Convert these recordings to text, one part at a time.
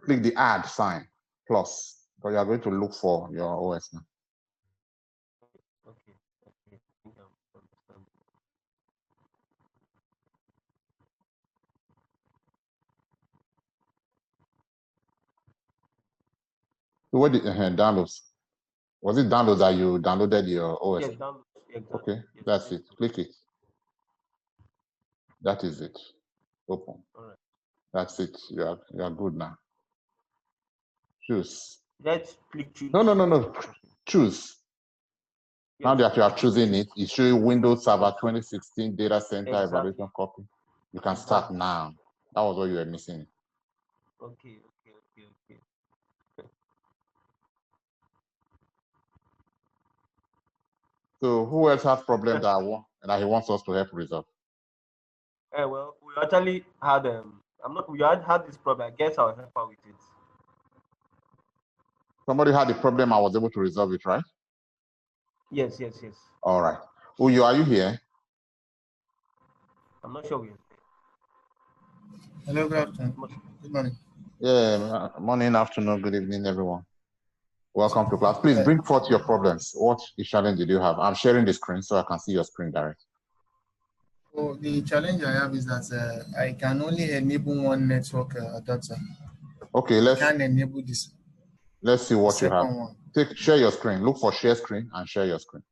click the add sign plus, but you are going to look for your OS now. Okay. I think I'm understanding. So what did downloads? Was it downloads that you downloaded your OS? Yes, download. Exactly. Okay, Yes, that's it. Click it. That is it. Open. All right. That's it. You are good now. Choose. Let's click choose. No. Choose. Yes. Now that you are choosing it, it shows you Windows Server 2016 Data Center Evaluation Copy. You can start now. That was what you were missing. Okay. So who else has problem that he wants us to help resolve? Well, we actually had we had this problem. I guess I'll help out with it. Somebody had a problem. I was able to resolve it, right? Yes. All right. Uyo, are you here? I'm not sure we're there. Hello, good afternoon. Good morning. Yeah, morning, afternoon, good evening, everyone. Welcome to class. Please bring forth your problems. What challenge did you have? I'm sharing the screen so I can see your screen direct. So the challenge I have is that I can only enable one network adapter. Okay, I can't enable this. Let's see what you have. One. Share your screen. Look for share screen and share your screen.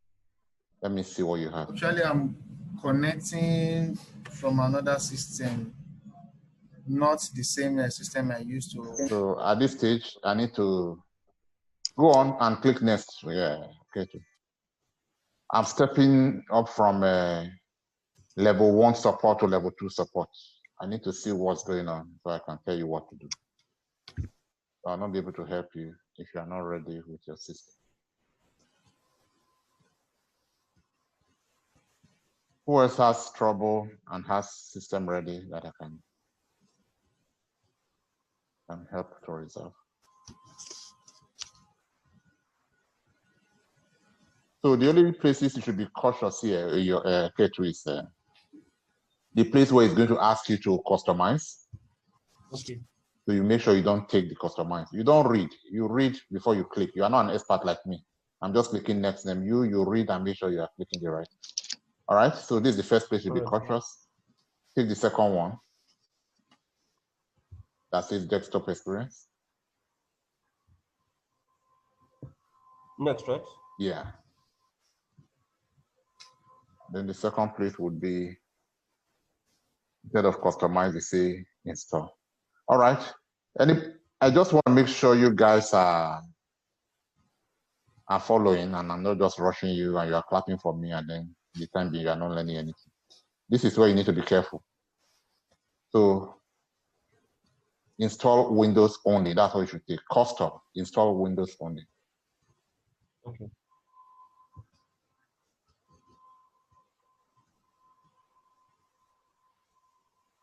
Let me see what you have. Actually, I'm connecting from another system, not the same system I used to. So at this stage, I need to go on and click next. Yeah, okay. I'm stepping up from level 1 support to level 2 support. I need to see what's going on so I can tell you what to do. So I'll not be able to help you if you are not ready with your system. Who else has trouble and has system ready that I can help to resolve? So the only places you should be cautious here, your K2 is the place where it's going to ask you to customize. Okay. So you make sure you don't take the customize. You don't read. You read before you click. You are not an expert like me. I'm just clicking next name. You read and make sure you are clicking the right. All right. So this is the first place you'll be cautious. Take the second one. That says desktop experience. Next, right? Yeah. Then the second place would be, instead of customize, you say install. All right. I just want to make sure you guys are following, and I'm not just rushing you and you are clapping for me, and then the time being you are not learning anything. This is where you need to be careful. So install Windows only. That's what you should take. Custom, install Windows only. Okay.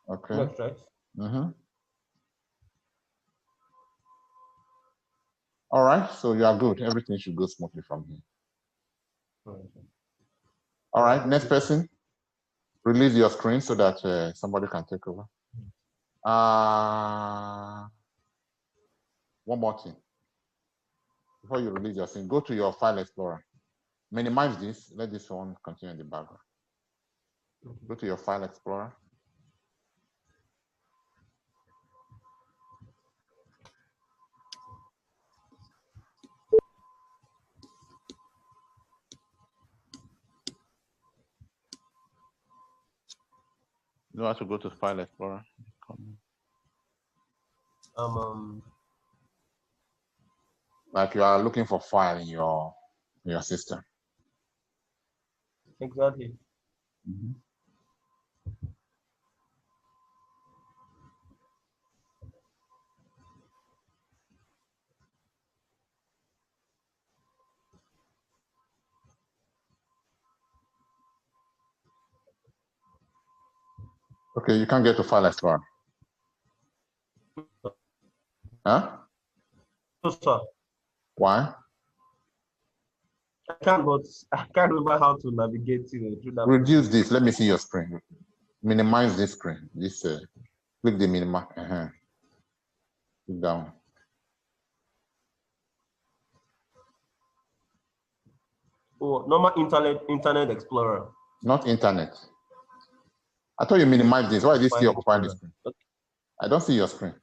Okay. Next, right? Mm-hmm. All right. So you are good. Everything should go smoothly from here. All right. Next person. Release your screen so that somebody can take over. One more thing. Before you release your screen, go to your file explorer. Minimize this. Let this one continue in the background. Go to your file explorer. You know how to go to file explorer. Like you are looking for file in your system. Exactly. Mm-hmm. Okay, you can't get to file explorer. Huh? No, sir. Why? I can't remember how to navigate through that. Reduce this. Let me see your screen. Minimize this screen. This click the minimize. Click down. Oh, normal Internet Explorer. Not internet. I thought you minimized this. Why is this still occupying the screen? Okay. I don't see your screen.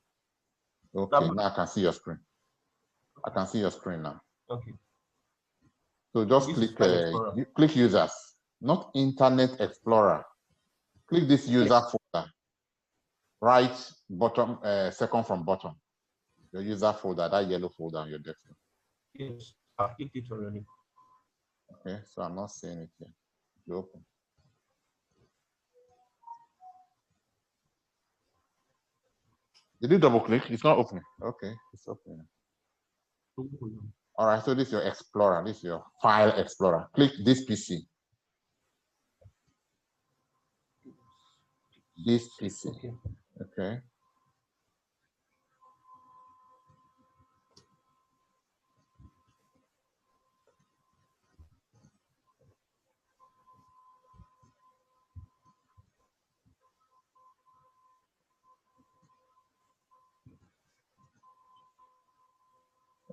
Okay, now I can see your screen. I can see your screen now. Okay. So just click users, not Internet Explorer. Click this user folder, right bottom, second from bottom. Your user folder, that yellow folder on your desktop. Yes, I've clicked it already. Okay, so I'm not seeing it here. You open. Did you double click? It's not opening. Okay, it's opening. All right, so this is your Explorer. This is your File Explorer. Click this PC. This PC. Okay. Okay.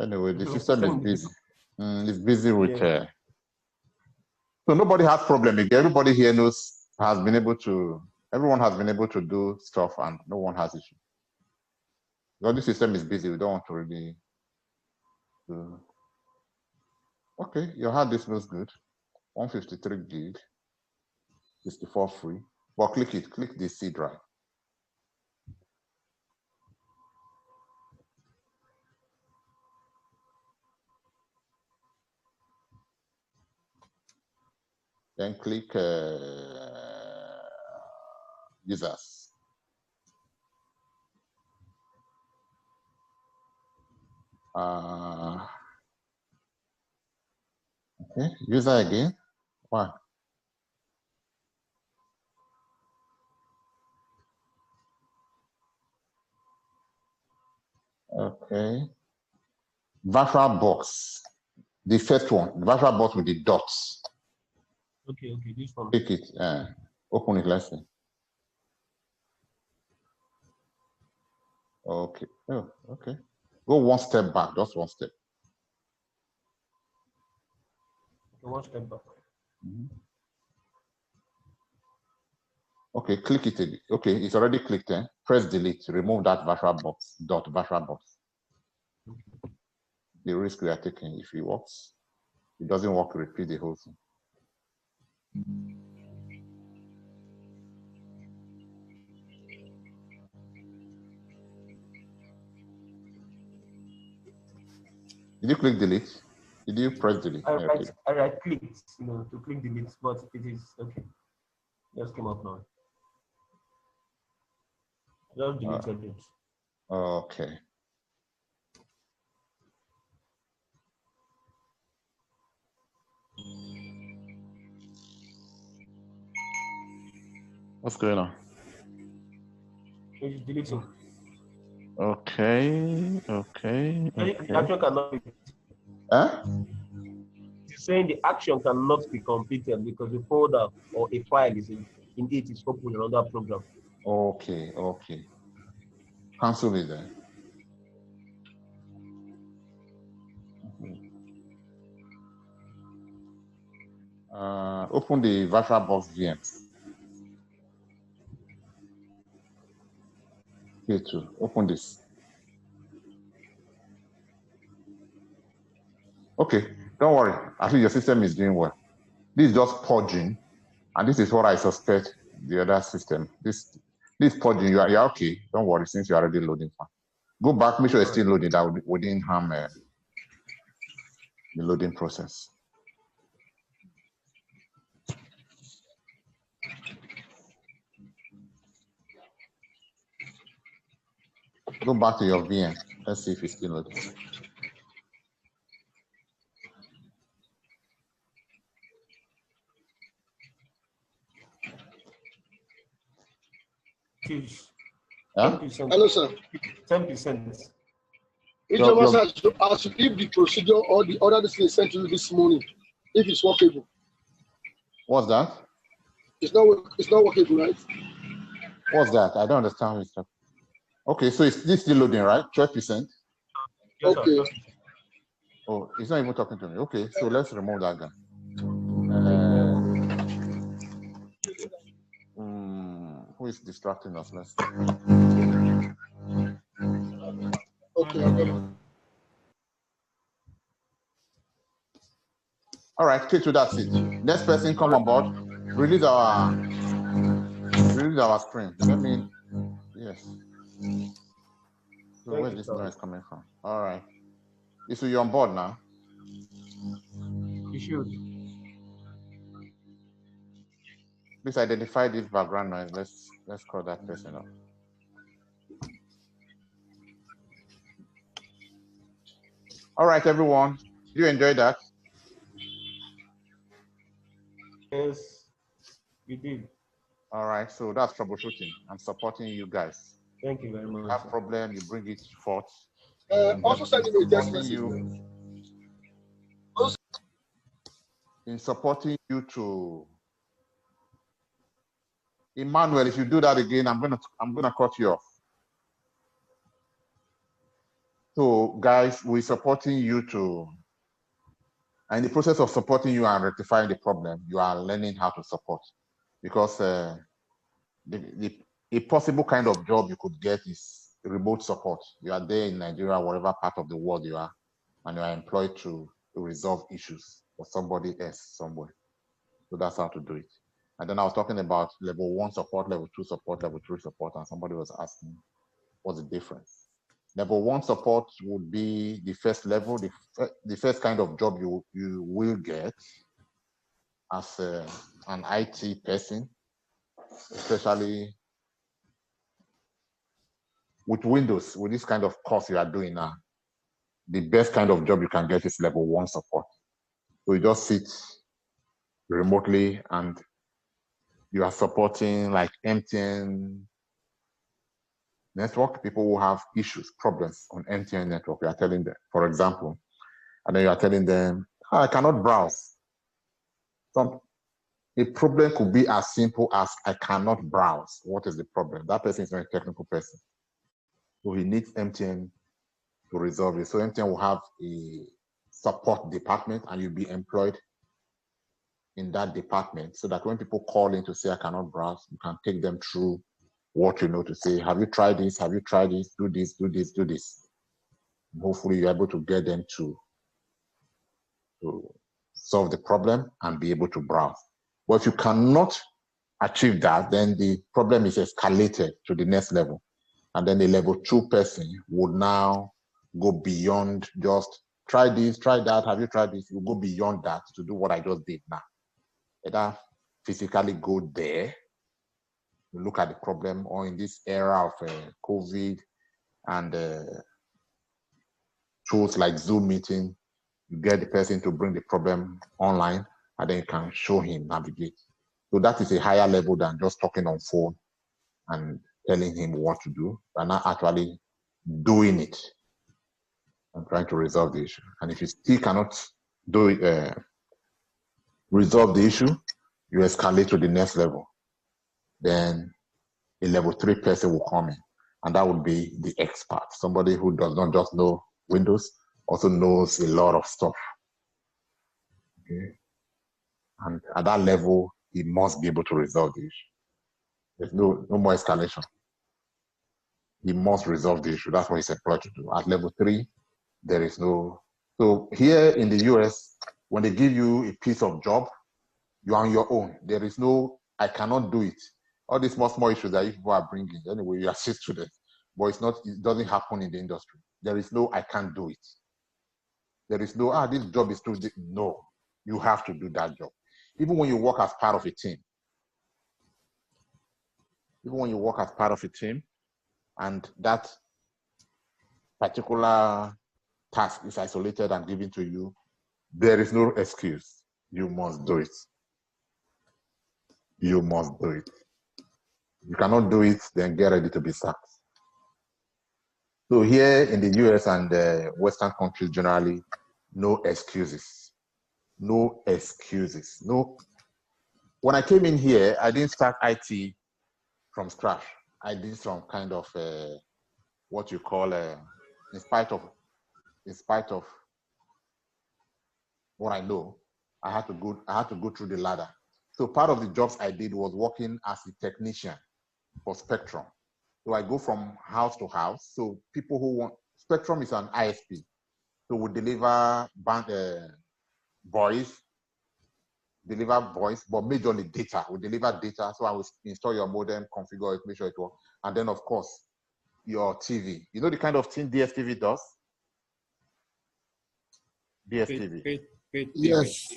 Anyway, the system is busy. It's busy with. So nobody has problem. Everybody here everyone has been able to do stuff, and no one has issue. Because the system is busy, we don't want to really do. Okay, your hard disk looks good. 153 gig, 64 free. But click it. Click the C drive. Then click users. Okay, user again. Why? Okay. Virtual box. The first one, the virtual box with the dots. Okay, this one. Click it. Open it, let's see. Okay. Oh, okay. Go one step back, just one step. One step back. Okay, click it again. Okay, it's already clicked. Press delete. Remove that virtual box. Virtual box. The risk we are taking. If it works, it doesn't work. Repeat the whole thing. Did you click delete? Did you press delete? I right clicked, to click delete, but it is okay. Just came up now. Just deleted it. Okay. What's going on? It's deleting. Okay. The action cannot be. Huh? It's saying the action cannot be completed because the folder or a file is in it is open in another program. Okay. Cancel it then. Open the VirtualBox VMs. Here too. Open this. Okay, don't worry. I think your system is doing well. This is just purging, and this is what I suspect the other system. This purging, you're okay. Don't worry, since you're already loading fine. Go back, make sure it's still loading. That wouldn't harm the loading process. Go back to your VM. Let's see if it's still loading. Hello, sir. 10%. I should leave the procedure or the order that is sent to you this morning, if it's workable. What's that? It's not workable, right? What's that? I don't understand what you're talking. Okay, so it's this still loading, right? 12%. Yes, Okay. sir. Oh, it's not even talking to me. Okay, so let's remove that guy. Who is distracting us? Let's see. Okay, I got it. All right, K2, that's it. Next person come on board. Release our screen. Let me, yes. So where's this noise coming from? All right. So you're on board now? You should. Please identify this background noise. Let's call that person up. All right, everyone. Do you enjoy that? Yes, we did. All right, so that's troubleshooting. I'm supporting you guys. Thank you very much. You have problem, you bring it forth. Also sending me a text message. In supporting you to Emmanuel, if you do that again, I'm gonna cut you off. So guys, we're supporting you to, and in the process of supporting you and rectifying the problem, you are learning how to support, because a possible kind of job you could get is remote support. You are there in Nigeria, whatever part of the world you are, and you are employed to resolve issues for somebody else somewhere. So that's how to do it. And then I was talking about level 1 support, level 2 support, level 3 support, and somebody was asking what's the difference. Level 1 support would be the first level, the first kind of job you will get as an IT person, especially with Windows, with this kind of course you are doing now. The best kind of job you can get is level 1 support. So you just sit remotely and you are supporting like MTN network, people who have issues, problems on MTN network. You are telling them, for example, and then you are telling them, I cannot browse. A problem could be as simple as I cannot browse. What is the problem? That person is not a technical person. So he needs MTN to resolve it. So MTN will have a support department and you'll be employed in that department so that when people call in to say, I cannot browse, you can take them through what you know to say, have you tried this? Have you tried this? Do this, do this, do this. And hopefully you're able to get them to solve the problem and be able to browse. But if you cannot achieve that, then the problem is escalated to the next level. And then the level 2 person would now go beyond just try this, try that, have you tried this? You go beyond that to do what I just did now. Either physically go there, look at the problem, or in this era of COVID and tools like Zoom meeting, you get the person to bring the problem online and then you can show him navigate. So that is a higher level than just talking on phone and telling him what to do, but not actually doing it and trying to resolve the issue. And if you still cannot do it, resolve the issue, you escalate to the next level. Then a level 3 person will come in, and that would be the expert, somebody who does not just know Windows, also knows a lot of stuff. Okay. And at that level, he must be able to resolve the issue. There's no more escalation. He must resolve the issue. That's what he's employed to do. At level 3, there is no. So here in the US, when they give you a piece of job, you're on your own. There is no, I cannot do it. All these small issues that people are bringing, anyway, you assist to them. But it doesn't happen in the industry. There is no, I can't do it. There is no, this job is too big. No, you have to do that job. Even when you work as part of a team. Even when you work as part of a team, and that particular task is isolated and given to you, there is no excuse. You must do it. You must do it. You cannot do it, then get ready to be sacked. So here in the US and Western countries generally, no excuses. No excuses. No. When I came in here, I didn't start IT from scratch. I did some kind of what you call, in spite of what I know, I had to go through the ladder. So part of the jobs I did was working as a technician for Spectrum. So I go from house to house. So people who want, Spectrum is an ISP. So we deliver voice, but majorly data. We deliver data. So I will install your modem, configure it, make sure it works. And then of course, your TV. You know the kind of thing DSTV does? DSTV. Yes.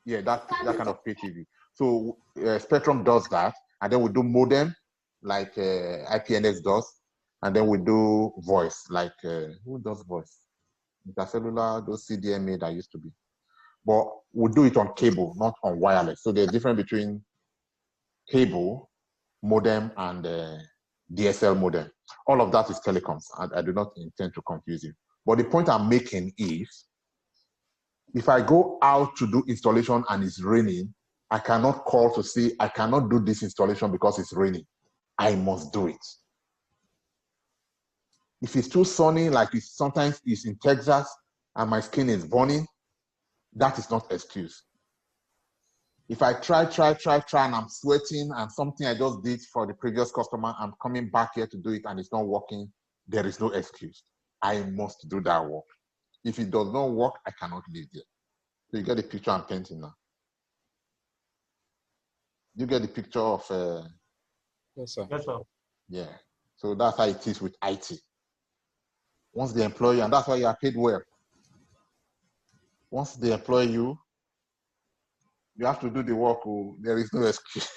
Yeah, that kind of pay TV. So Spectrum does that, and then we do modem, like IPNX does, and then we do voice, like who does voice? Intercellular, those CDMA that used to be. But we do it on cable, not on wireless. So there's a difference between cable, modem, and DSL modem. All of that is telecoms. I do not intend to confuse you. But the point I'm making is, if I go out to do installation and it's raining, I cannot call to say, I cannot do this installation because it's raining. I must do it. If it's too sunny, like sometimes it's in Texas and my skin is burning, that is not excuse. If I try and I'm sweating and something I just did for the previous customer, I'm coming back here to do it and it's not working, there is no excuse. I must do that work. If it does not work, I cannot leave there. So you get the picture I'm painting now. You get the picture of Yes, sir. Yes, sir. yeah. So that's how it is with IT. Once they employ you, and that's why you are paid well. Once they employ you, you have to do the work. Oh, there is no excuse.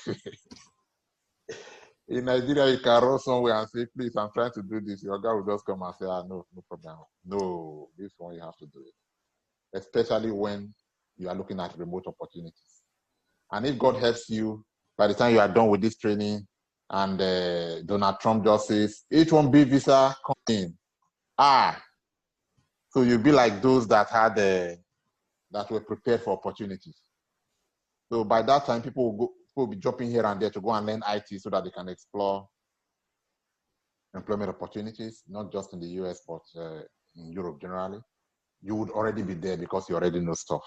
In Nigeria, you can run somewhere and say, please, I'm trying to do this. Your guy will just come and say, no problem. No, this one you have to do it. Especially when you are looking at remote opportunities. And if God helps you, by the time you are done with this training, and Donald Trump just says, H-1B visa, come in. So you'll be like those that had that were prepared for opportunities. So by that time, people will be jumping here and there to go and learn IT so that they can explore employment opportunities, not just in the US, but in Europe generally. You would already be there because you already know stuff.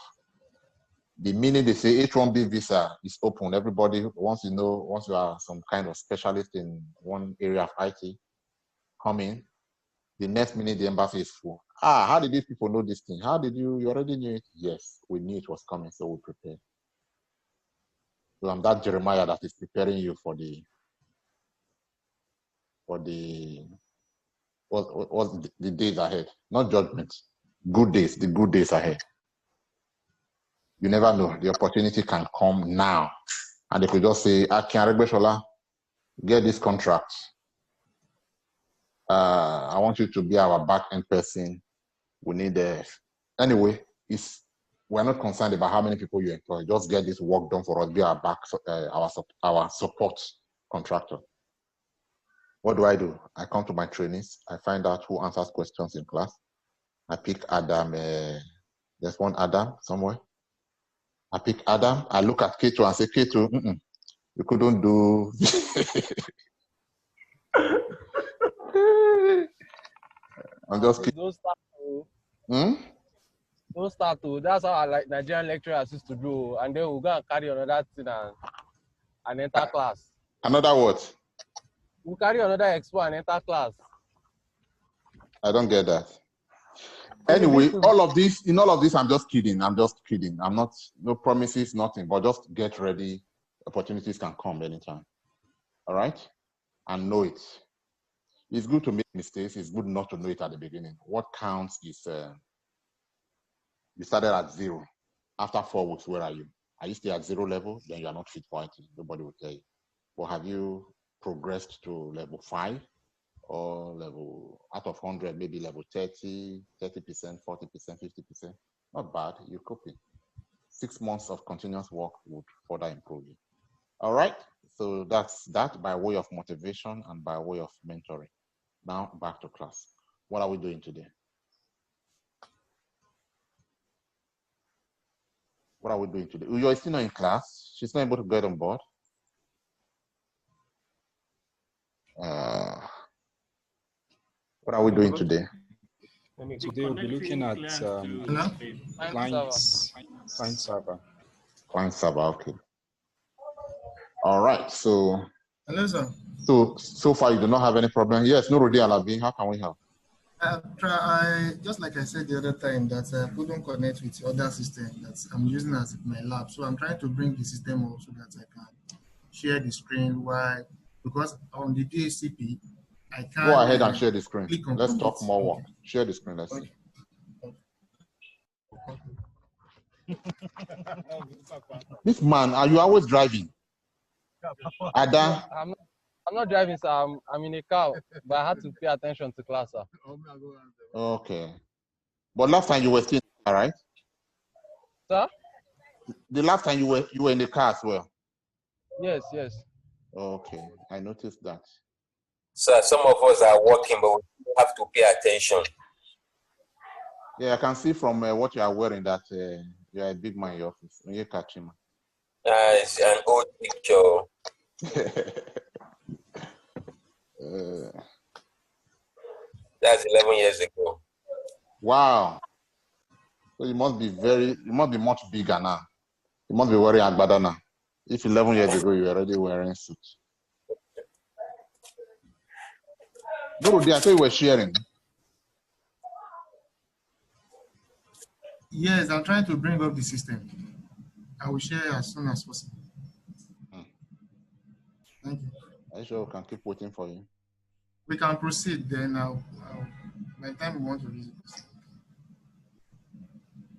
The minute they say H-1B visa is open, everybody, once you are some kind of specialist in one area of IT, come in. The next minute the embassy is full. How did these people know this thing? How did you already knew it? Yes, we knew it was coming, so we prepared. So I'm that Jeremiah that is preparing you for the days ahead, not judgment, good days, the good days ahead. You never know, the opportunity can come now. And they could just say, Akin Aregbeshola, get this contract. I want you to be our back-end person. We need anyway, we're not concerned about how many people you employ. Just get this work done for us, be our our support contractor. What do? I come to my trainings. I find out who answers questions in class. I pick Adam. There's one Adam somewhere. I pick Adam. I look at K2 and say, K2, you couldn't do. I'm just kidding. Don't start to. Don't start to. That's how like Nigerian lecturers used to do. And then we'll go and carry another thing and enter class. Another what? We'll carry another expo and enter class. I don't get that. Anyway, in all of this, I'm just kidding. I'm not, no promises, nothing, but just get ready. Opportunities can come anytime. All right? And know it. It's good to make mistakes. It's good not to know it at the beginning. What counts is you started at 0. After 4 weeks, where are you? Are you still at 0 level? Then you are not fit for IT. Nobody will tell you. Or have you progressed to level 5? Or level, out of 100, maybe level 30%, 40%, 50%. Not bad, you're coping. 6 months of continuous work would further improve you. All right, so that's that by way of motivation and by way of mentoring. Now back to class. What are we doing today? What are we doing today? You're still not in class. She's not able to get on board. What are we doing today? Today we'll be looking at client server. Client server, okay. All right, so. Hello, sir. So far you do not have any problem. Yes, Nurudi Alabi, how can we help? I just like I said the other time that I couldn't connect with the other system that I'm using as my lab. So I'm trying to bring the system up so that I can share the screen while, because on the DHCP, I can't. Go ahead and share the screen. Let's talk complete. more work. Share the screen, let's see. This man, are you always driving? Ada? I'm not driving, sir. I'm in a car, but I had to pay attention to class, sir. Okay. But last time you were still in the car, right? Sir? The last time you were in the car as well? Yes. Okay, I noticed that. Sir, some of us are working, but we have to pay attention. Yeah, I can see from what you are wearing that you are a big man in your office. When you catch him. It's an old picture. That's 11 years ago. Wow. So you must be much bigger now. You must be wearing agbada now. If 11 years ago you were already wearing suit. No, I thought you were sharing. Yes, I'm trying to bring up the system. I will share as soon as possible. Thank you. Are you sure we can keep waiting for you? We can proceed then. By the time we want to visit.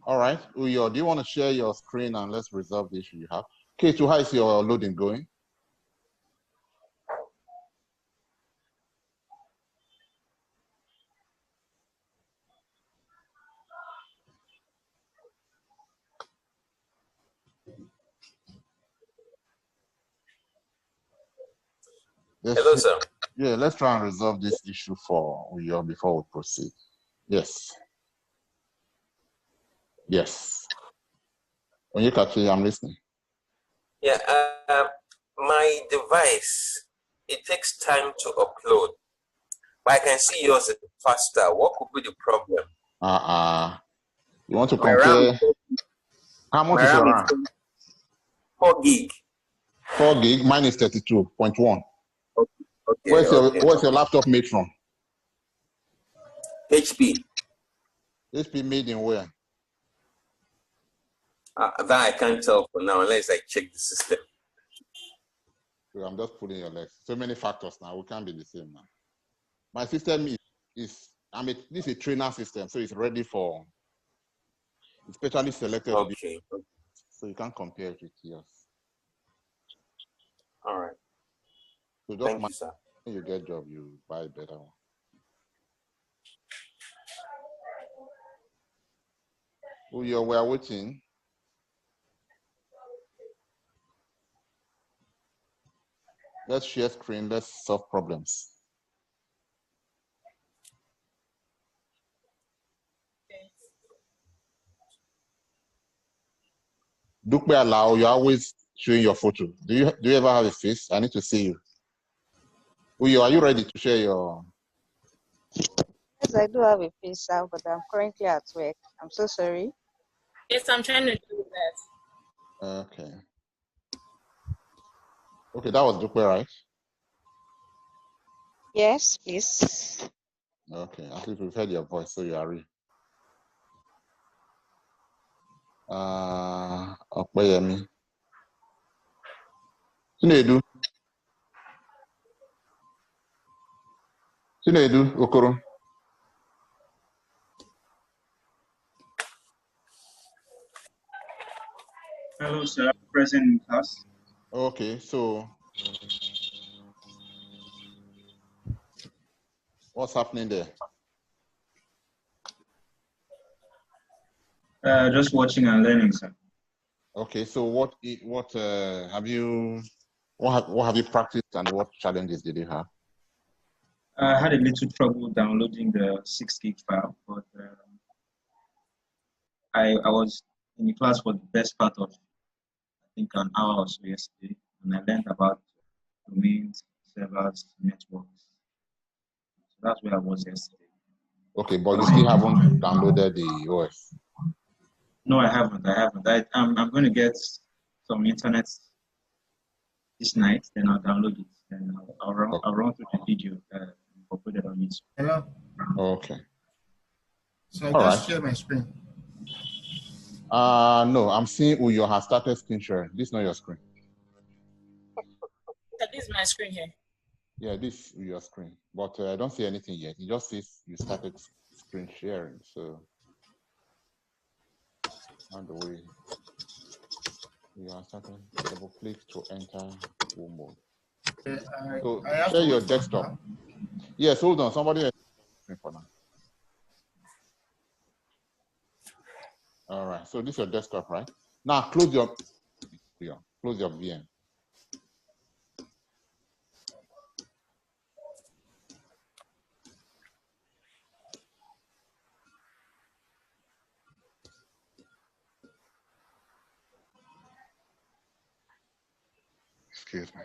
All right. Uyo, do you want to share your screen and let's resolve the issue you have? K2, how is your loading going? Hello, sir. Yeah, let's try and resolve this issue for Uyo before we proceed. Yes. When you catch it, I'm listening. Yeah, my device, it takes time to upload, but I can see yours is faster. What could be the problem? You want to compare? How much is your RAM? 4 gig. 4 gig, mine is 32.1. Okay, where's your laptop made from? HP. HP made in where? That I can't tell for now unless I check the system. I'm just pulling your legs. So many factors now. We can't be the same now. My system this is a trainer system, so it's ready for, it's specially selected. Okay. So you can't compare it with yours. All right. So just thank you, sir. When you get a job, you buy a better one. We are waiting. Let's share screen. Let's solve problems. Dukbe allow, you're always showing your photo. Do you ever have a face? I need to see you. Uyo, are you ready to share your? Yes, I do have a face out, but I'm currently at work. I'm so sorry. Yes, I'm trying to do that. Okay. Okay, that was Dukbe, right? Yes, please. Okay, at least we've heard your voice, so you are real. Okpeyemi. Chinedu Okoro. Hello, sir. Present in class. Okay, so what's happening there? Just watching and learning, sir. Okay, so what have you practiced and what challenges did you have? I had a little trouble downloading the 6 gig file, but I was in the class for the best part of, I think, an hour or so yesterday, and I learned about domains, servers, networks. That's where I was yesterday. Okay, but you still haven't downloaded the OS. No, I haven't. I'm going to get some internet this night, then I'll download it. Then I'll run through the video and put it on YouTube. Hello? Okay. So I just share my screen. No, I'm seeing Uyo has started screen sharing. This is not your screen. This is my screen here. Yeah, this is your screen. But I don't see anything yet. It just says you started screen sharing. So on the way, you are starting. Double click to enter full mode. So share your desktop. Yes, hold on. Somebody else for now. All right. So this is your desktop, right? Now close your VM. Excuse me.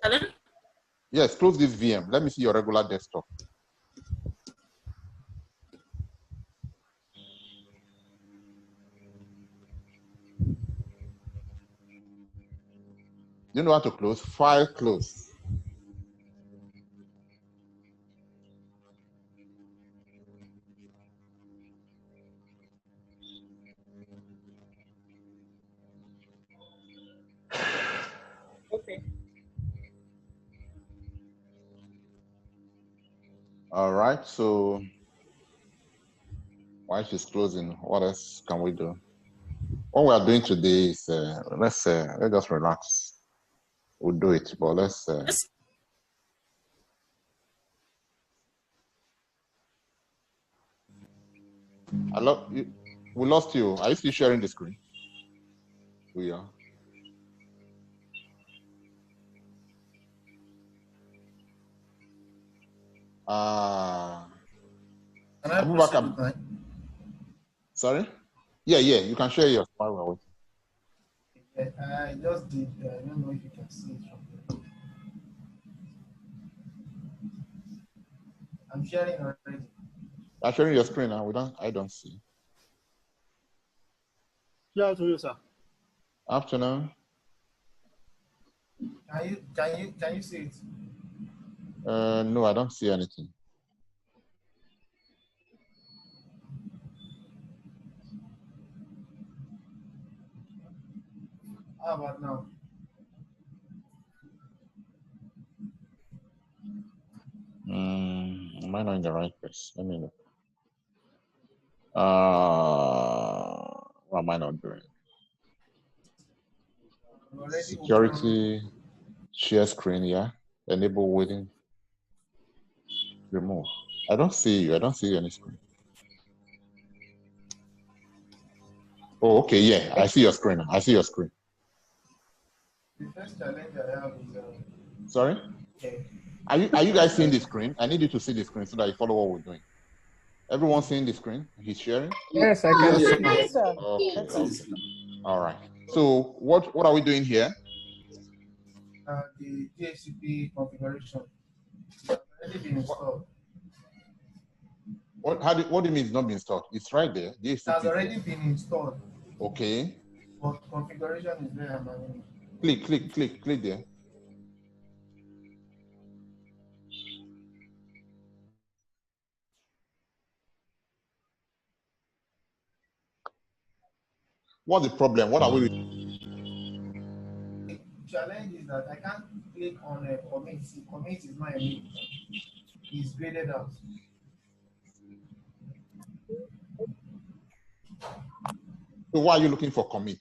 Hello? Yes, close this VM. Let me see your regular desktop. You know how to close? File close. Okay. All right, so while she's closing, what else can we do? What we are doing today is let's just relax. We'll do it, but let's. Hello, we lost you. Are you still sharing the screen? We are. Sorry? Yeah, you can share your while we're waiting. I just did. I don't know if you can see it from there. I'm sharing already. I'm sharing your screen now. I don't see. Yeah, to you, sir. Afternoon. Can you see it? No, I don't see anything. How about now? Am I not in the right place? Let me look. What am I not doing? Security, share screen, yeah. Enable waiting. Remove. I don't see you. I don't see any screen. Oh, okay, yeah. I see your screen. I see your screen. The first challenge I have is sorry? Okay. Are you guys seeing the screen? I need you to see the screen so that you follow what we're doing. Everyone seeing the screen? He's sharing? Yes, I can see. Yes, sir. Okay. All right. So what are we doing here? The DHCP configuration has already been installed. What do you mean it's not been installed? It's right there. It has already been installed. Okay. But configuration is there. Click there. What's the problem? What are we? The challenge is that I can't click on a commit. Commit is not a need. It's graded out. So why are you looking for commit?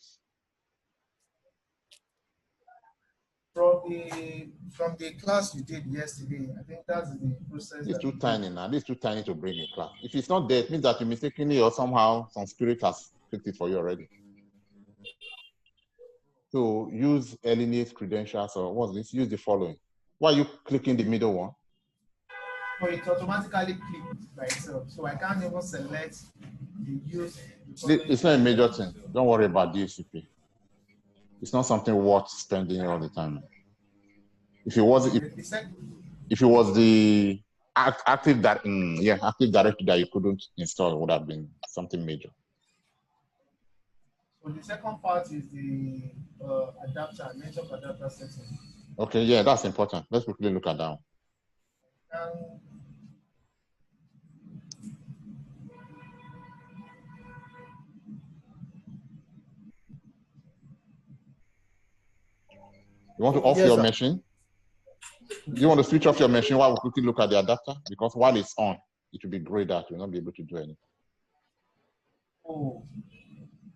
From the class you did yesterday, I think that's the process. It's too tiny now. This is too tiny to bring in class. If it's not there, it means that you mistakenly or somehow some spirit has picked it for you already. So use LNA's credentials or what's this? Use the following. Why are you clicking the middle one? So it automatically clicked by itself. So I can't even select the use. It's not a major thing. Don't worry about DHCP. It's not something worth spending all the time. If it was the Active Directory that you couldn't install, it would have been something major. So the second part is the adapter, network adapter setting. Okay, yeah, that's important. Let's quickly look at that one. You want to off your machine? Do you want to switch off your machine while we quickly look at the adapter? Because while it's on, it will be grayed out. You'll not be able to do anything. Oh.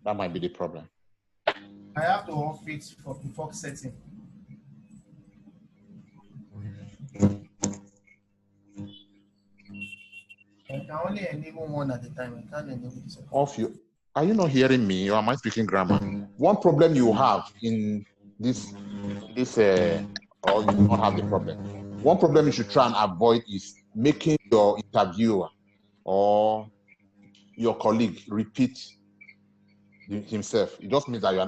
That might be the problem. I have to off it for default setting. I can only enable one at a time. I can't enable the second. Off you. Are you not hearing me, or am I speaking grammar? One problem you have in this, or you do not have the problem. One problem you should try and avoid is making your interviewer or your colleague repeat himself. It just means that you are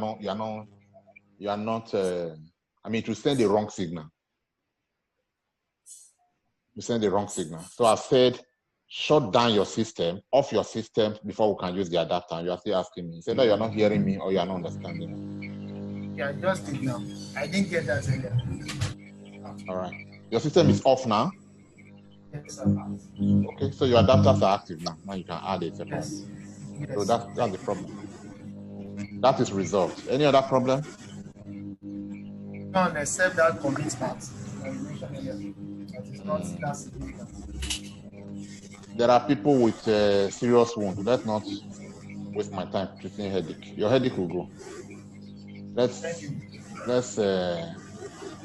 not. I mean, to send the wrong signal. You send the wrong signal. So I said, shut down your system, off your system before we can use the adapter. And you are still asking me. You said that you are not hearing me or you are not understanding me. Yeah, just did now. I didn't get that earlier. All right. Your system is off now? Yes, sir. Okay, so your adapters are active now. Now you can add it. Yes. So that's the problem. That is resolved. Any other problem? None except that commitment. I mentioned earlier. That is not that significant. There are people with serious wounds. Let's not waste my time treating headache. Your headache will go.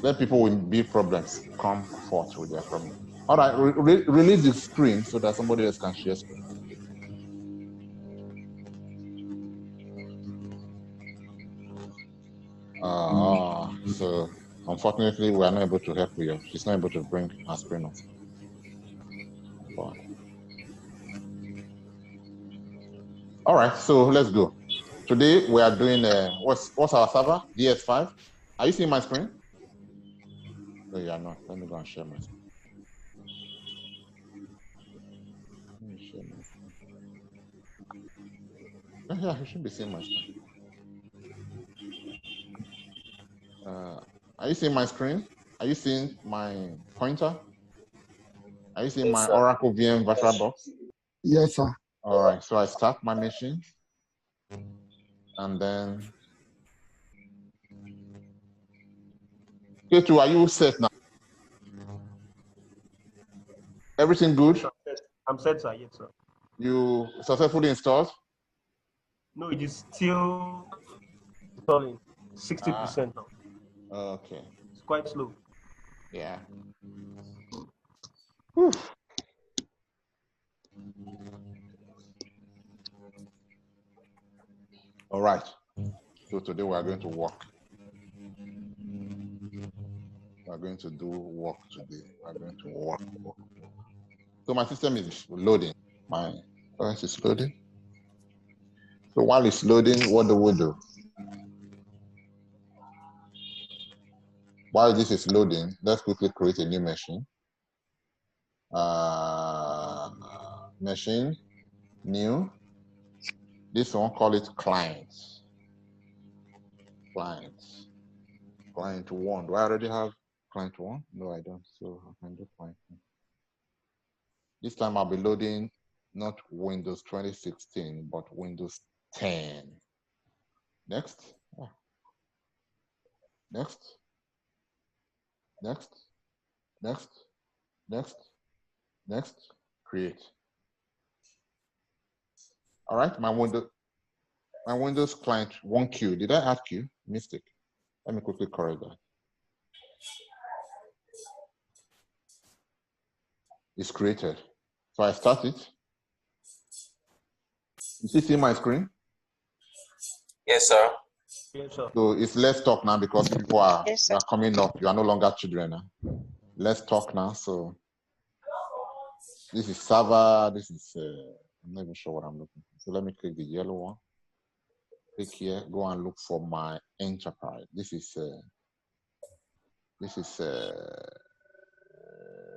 Let people with big problems come forth with their problem. All right, release the screen so that somebody else can share screen. So unfortunately, we are not able to help you. She's not able to bring her screen up. All right, so let's go. Today we are doing what's our server? DS5. Are you seeing my screen? No, you are not. Let me go and share my screen. Let me share my screen. Oh, yeah, you should be seeing my screen. Are you seeing my screen? Are you seeing my pointer? Are you seeing my Oracle VM VirtualBox? Yes, sir. All right, so I start my machine. And then, K2, are you set now? Everything good? I'm set, sir. Yes, sir. You successfully installed? No, it is still installing 60% now. Okay. It's quite slow. Yeah. Whew. All right. So today we are going to work. We are going to do work today. We are going to work. So my system is loading. My OS is loading. So while it's loading, what do we do? While this is loading, let's quickly create a new machine. Machine, new. This one, call it client. Client 1. Do I already have client 1? No, I don't. So I can do client 1. This time I'll be loading not Windows 2016, but Windows 10. Next. Oh. Next. Next. Create. All right, my Windows client 1Q. Did I add Q? Mistake. Let me quickly correct that. It's created. So I start it. You see my screen? Yes, sir. Yes, sir. So it's let's talk now because people are coming up. You are no longer children now. Let's talk now. So this is server. This is I'm not even sure what I'm looking for. So let me click the yellow one. Click here. Go and look for my enterprise. This is This is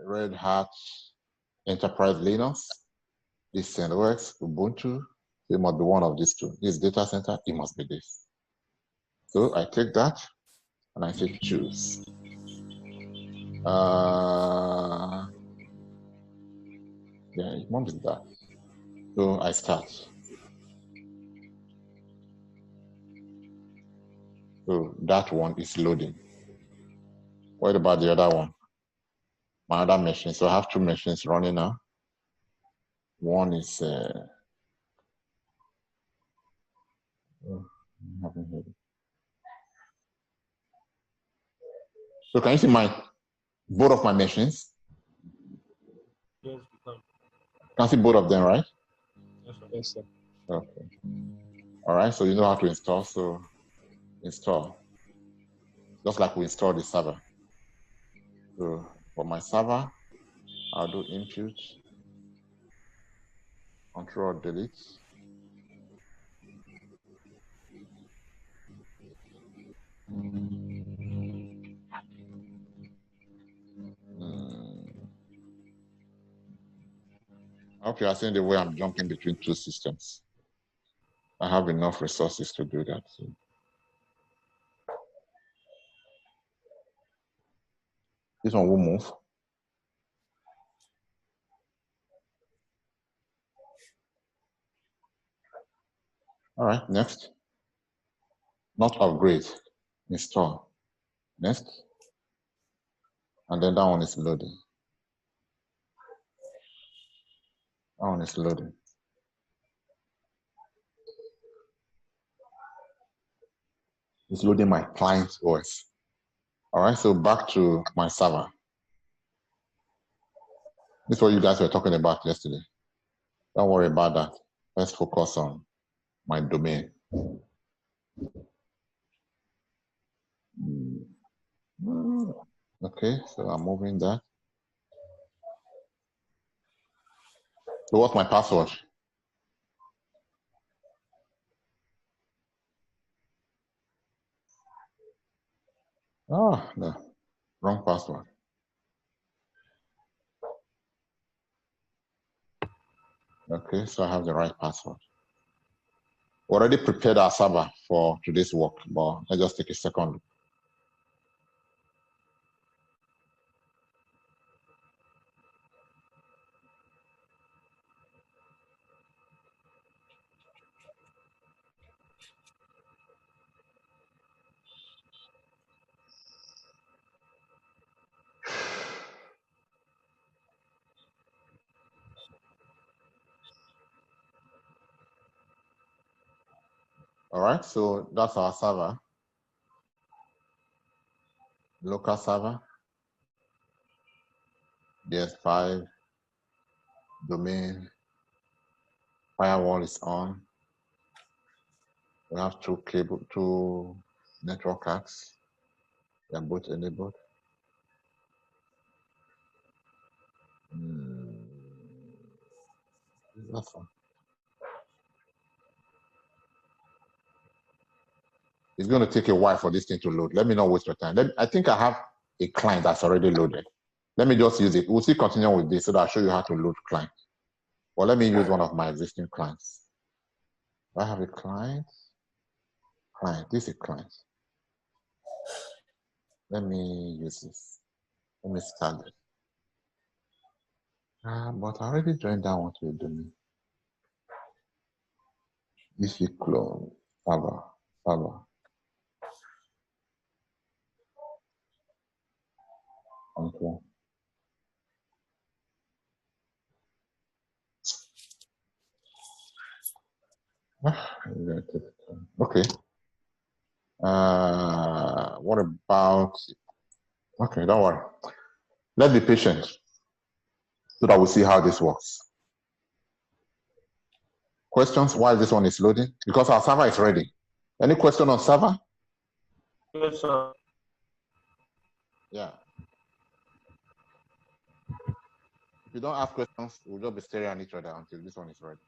Red Hat Enterprise Linux. This CentOS, Ubuntu. It must be one of these two. This data center, it must be this. So I take that and I say choose. Yeah, it must be that. So I start. So that one is loading. What about the other one? My other machine. So I have two machines running now. One is so can you see both of my machines? Yes, we can. Can see both of them, right? Yes, sir. Okay. All right. So you know how to install. So install, just like we install the server. So for my server, I'll do input, Control Delete. I hope you are seeing the way I'm jumping between two systems. I have enough resources to do that. So. This one will move. All right, next. Not upgrade, install. Next. And then that one is loading. That one is loading. It's loading my client OS. All right, so back to my server. This is what you guys were talking about yesterday. Don't worry about that. Let's focus on my domain. Okay, so I'm moving that. So what's my password? Oh, no, wrong password. Okay, so I have the right password. We already prepared our server for today's work, but let's just take a second. All right, so that's our server. Local server. DS5. Domain. Firewall is on. We have two network cards. They are both enabled. That's one. It's going to take a while for this thing to load. Let me not waste your time. I think I have a client that's already loaded. Let me just use it. We'll still continue with this so that I'll show you how to load client. Well, let me use one of my existing clients. I have a client. This is a client. Let me use this. Let me start it. But I already joined that one to the domain. If you clone, server. Okay. Okay. What about? Okay, don't worry. Let's be patient so that we'll see how this works. Questions while this one is loading? Because our server is ready. Any question on server? Yes, sir. Yeah. If you don't ask questions, we'll just be staring at each other until this one is ready.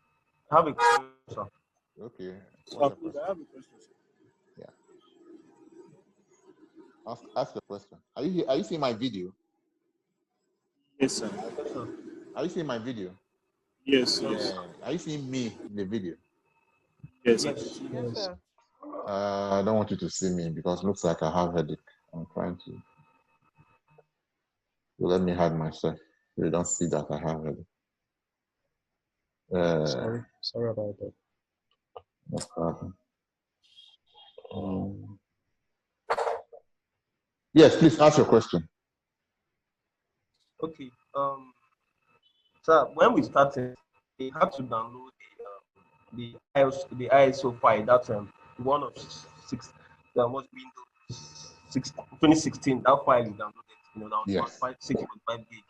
I have a question, sir. Okay. I have a question, sir. Yeah. Ask the question. Are you seeing my video? Yes, sir. Are you seeing my video? Yes, yes. Are you seeing me in the video? Yes, Yes. Yes, sir. I don't want you to see me because it looks like I have headache. I'm trying to. So let me hide myself. So you don't see that I have headache. Sorry about that. No problem. Yes, please ask your question. Okay. So when we started, they had to download the ISO file. That's one of six. That was Windows 2016. That file is downloaded. You know, that was Yes. 6.5 gig.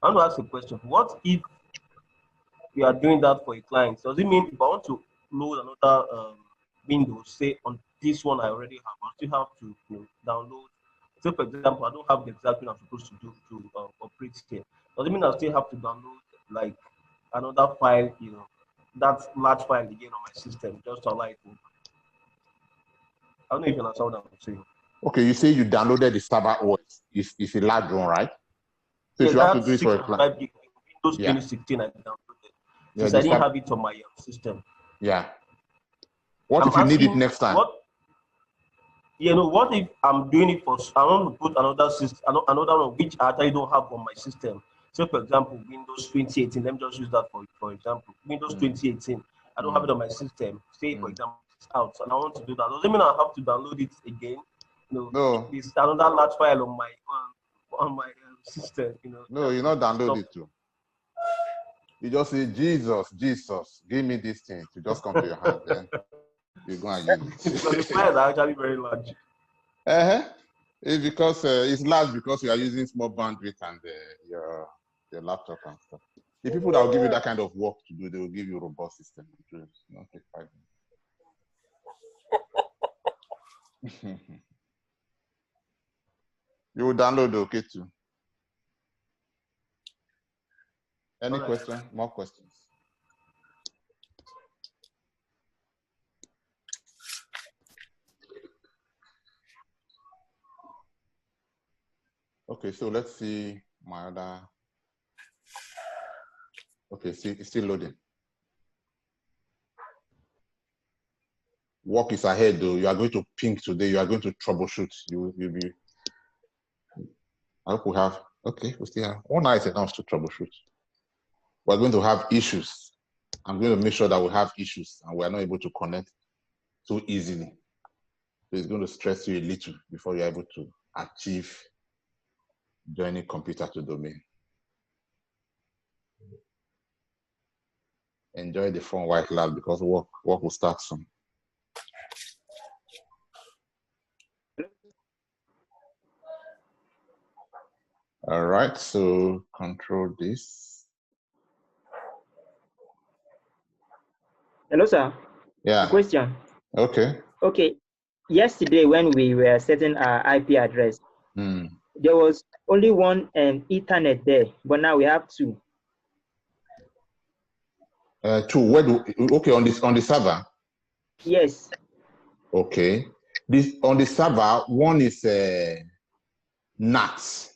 I want to ask a question. What if we are doing that for a client? Does it mean if I want to load another Windows, say on this one I already have, I still have to download? So, for example, I don't have the exact thing I'm supposed to do to operate here. Does it mean I still have to download like another file, that large file again on my system just to allow it to? I don't know if you understand what I'm saying. Okay, you say you downloaded the server OS. It's a large one, right? So Yeah, if you have to that's do it for a client. 6.5 gig. Windows 2016 I downloaded. Yeah, Since I didn't have it on my system. Yeah. What if you need it next time? What if I'm doing it for, I want to put another system, another one which I actually don't have on my system. So, for example, Windows 2018, let me just use that for example. Windows 2018, I don't have it on my system. Say, for example, it's out, and I want to do that. Does it mean I have to download it again? No. It's another large file on my system. No, you not download it too. You just say, Jesus, give me this thing to just come to your hand. Then you go and use it. Because the files are actually very large. It's because it's large because you are using small bandwidth and your laptop and stuff. The people that will give you that kind of work to do, they will give you a robust system. It will not take 5 minutes. You will download the OK too. Any question? More questions? Okay, so let's see my other. Okay, see, it's still loading. Work is ahead, though. You are going to ping today. You are going to troubleshoot. You'll be. I hope we have. Okay, we still have 1 night enough to troubleshoot. We're going to have issues. I'm going to make sure that we have issues and we are not able to connect so easily. So it's going to stress you a little before you're able to achieve joining computer to domain. Enjoy the fun white lab because work will start soon. All right, so control this. Hello, sir. Yeah. A question. Okay. Okay. Yesterday, when we were setting our IP address, there was only one Ethernet there, but now we have two. Two. Where do? Okay, on the server. Yes. Okay. This on the server, one is NAT.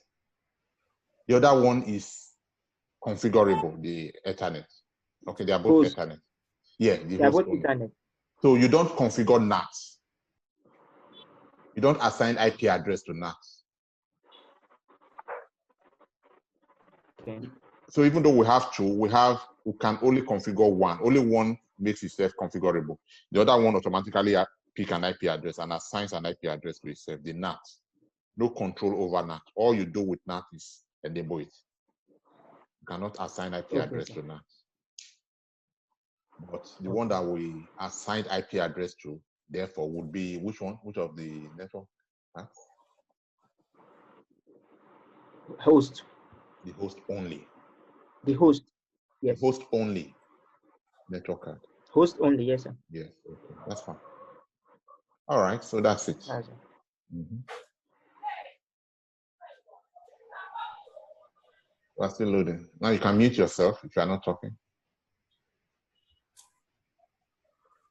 The other one is configurable, the Ethernet. Okay, they are both Ethernet. Yeah, they are both Ethernet. So you don't configure NAT. You don't assign IP address to NAT. Okay. So even though we have two, we can only configure one. Only one makes itself configurable. The other one automatically pick an IP address and assigns an IP address to itself, the NAT. No control over NAT. All you do with NAT is enable it. You cannot assign IP address to NAT. But the one that we assigned IP address to, therefore, would be which one? Which of the network? Huh? Host. The host only. The host. Yes. The host only. Network card. Host only, yes, sir. Yes, okay. That's fine. All right, so that's it. We're still loading. Now you can mute yourself if you are not talking.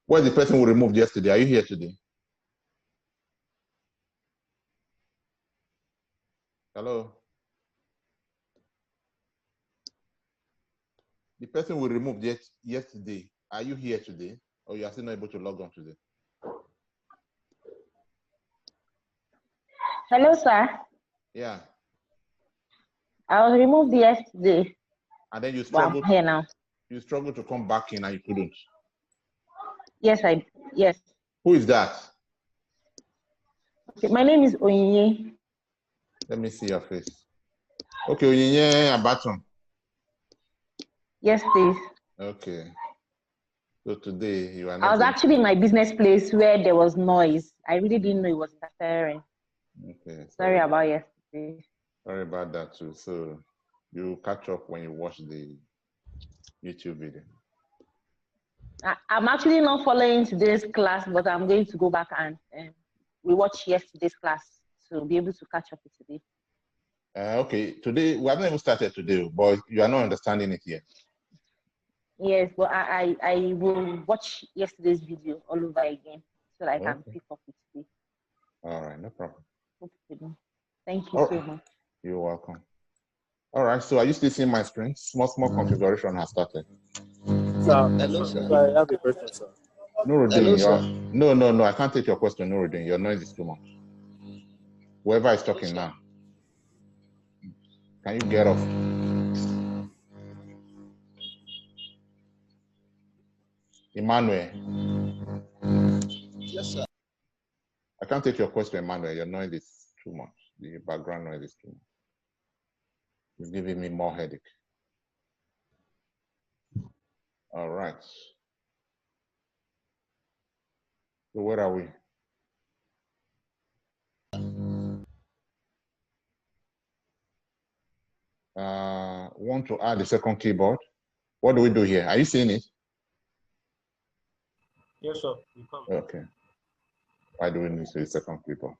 Where's the person who removed yesterday? Are you here today? Hello. The person we removed yesterday, are you here today? Or you are still not able to log on today? Hello, sir. Yeah. I was removed yesterday. And then you But I'm struggled. here now. You struggled to come back in and you couldn't. Yes. Who is that? Okay, my name is Onyinye. Let me see your face. Okay, Onyinye Abaton. Yes, please. Okay. So today you are I not. was actually in my business place where there was noise. I really didn't know it was interfering. Okay. Sorry about yesterday. Sorry about that too. So you catch up when you watch the YouTube video. I'm actually not following today's class, but I'm going to go back and we watch yesterday's class to be able to catch up with today. Okay, today we haven't even started today, but you are not understanding it yet. Yes, but I will watch yesterday's video all over again so that I can pick up with today. All right, no problem. Thank you so much. You're welcome. All right, so are you still seeing my screen? Small configuration has started. Hello, sir. I have a question, sir. Nuruddin, no, I can't take your question, Nuruddin. Your noise is too much. Whoever is talking now, can you get off? Emmanuel. Yes, sir. I can't take your question, Emmanuel. Your noise is too much. The background noise is too much. It's giving me more headache. All right. So where are we? Want to add a second keyboard? What do we do here? Are you seeing it? Yes, sir. You come. Okay. Why do we need a second keyboard?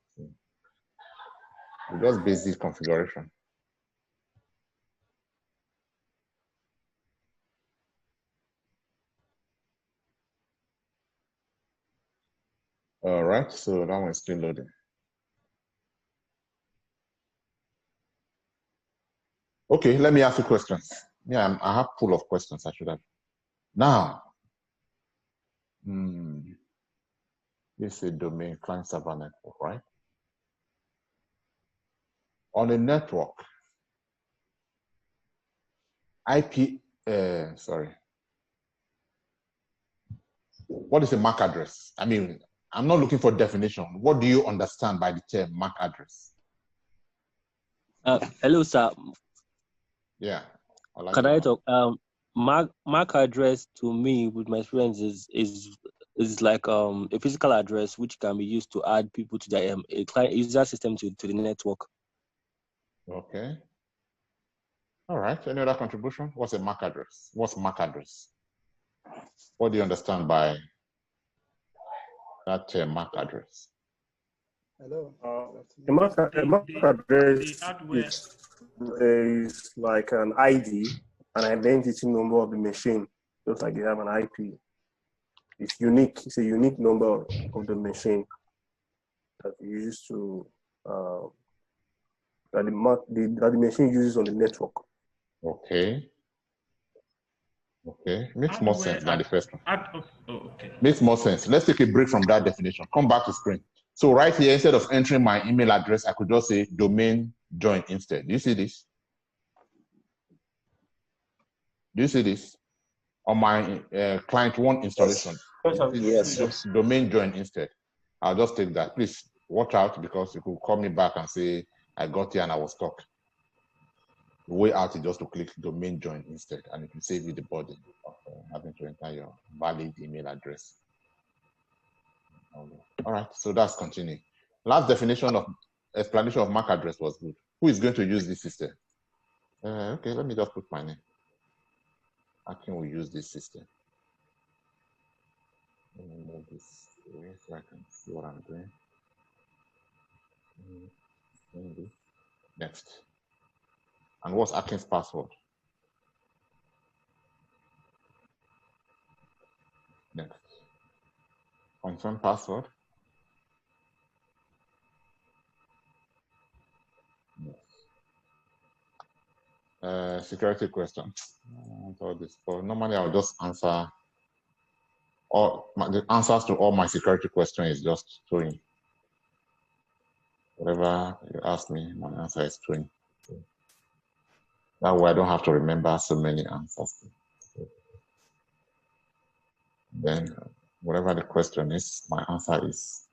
Just basic configuration. All right, so that one is still loading. Okay, let me ask you questions. Yeah, I have full of questions I should have. Now, this is a domain client server network, right? On a network, what is a MAC address? I mean, I'm not looking for definition. What do you understand by the term MAC address? Hello, sir. Yeah. Can I talk? MAC address to me, with my experience, is like a physical address which can be used to add people to the a client user system to the network. Okay. All right. Any other contribution? What's a MAC address? What's MAC address? What do you understand by that term MAC address? Hello. The MAC address is like an ID, an identity number of the machine, just like you have an IP. It's unique. It's a unique number of the machine that you use to that the machine uses on the network. Okay. Okay. Makes more sense than the first one. Okay. Makes more sense. Let's take a break from that definition. Come back to screen. So right here, instead of entering my email address, I could just say domain join instead. Do you see this? Do you see this? On my client one installation. Yes. Just domain join instead. I'll just take that. Please watch out because you could call me back and say, I got here and I was stuck. The way out is just to click domain join instead, and it will save you the burden of having to enter your valid email address. All right, so that's continuing. Last definition of explanation of MAC address was good. Who is going to use this system? Okay, let me just put my name. How can we use this system? Let me move this away so I can see what I'm doing. Next. And what's Akin's password? Next. Confirm password. Yes. Security question. All this. But normally I'll just answer all the answers to all my security questions is just showing. Whatever you ask me, my answer is showing. That way I don't have to remember so many answers. Then whatever the question is, my answer is.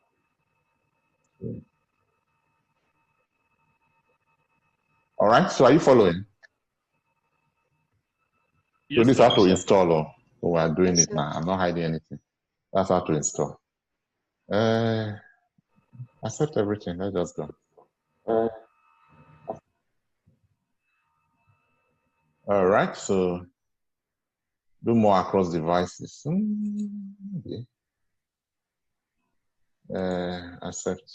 All right, so are you following? Yes, so this is how to sir. install. So we are doing Yes, it now. I'm not hiding anything. That's how to install. Accept everything. Let's just go. All right, so do more across devices. Okay. Accept.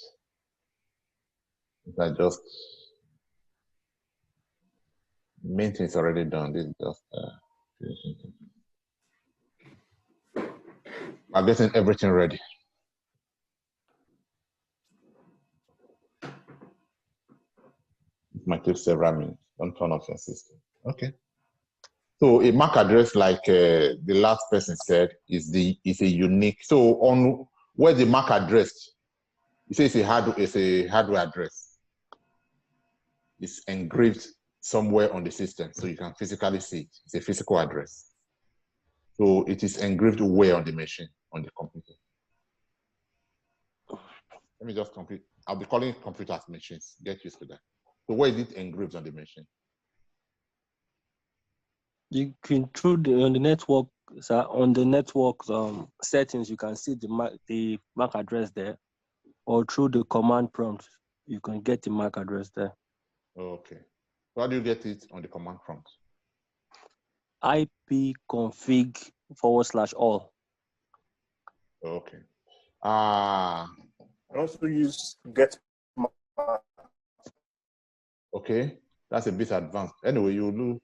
That just main thing is already done. This is just I'm getting everything ready. It might take several minutes. Don't turn off your system. Okay. So a MAC address, like the last person said, is a unique. So on where the MAC address, it says it's a hardware address. It's engraved somewhere on the system, so you can physically see it. It's a physical address. So it is engraved where on the machine, on the computer. Let me just complete. I'll be calling computers machines. Get used to that. So where is it engraved on the machine? You can on the network, sir, on the network settings, you can see the MAC address there, or through the command prompt, you can get the MAC address there. Okay. So how do you get it on the command prompt? ipconfig/all. Okay. Also use get. Okay, that's a bit advanced. Anyway, you do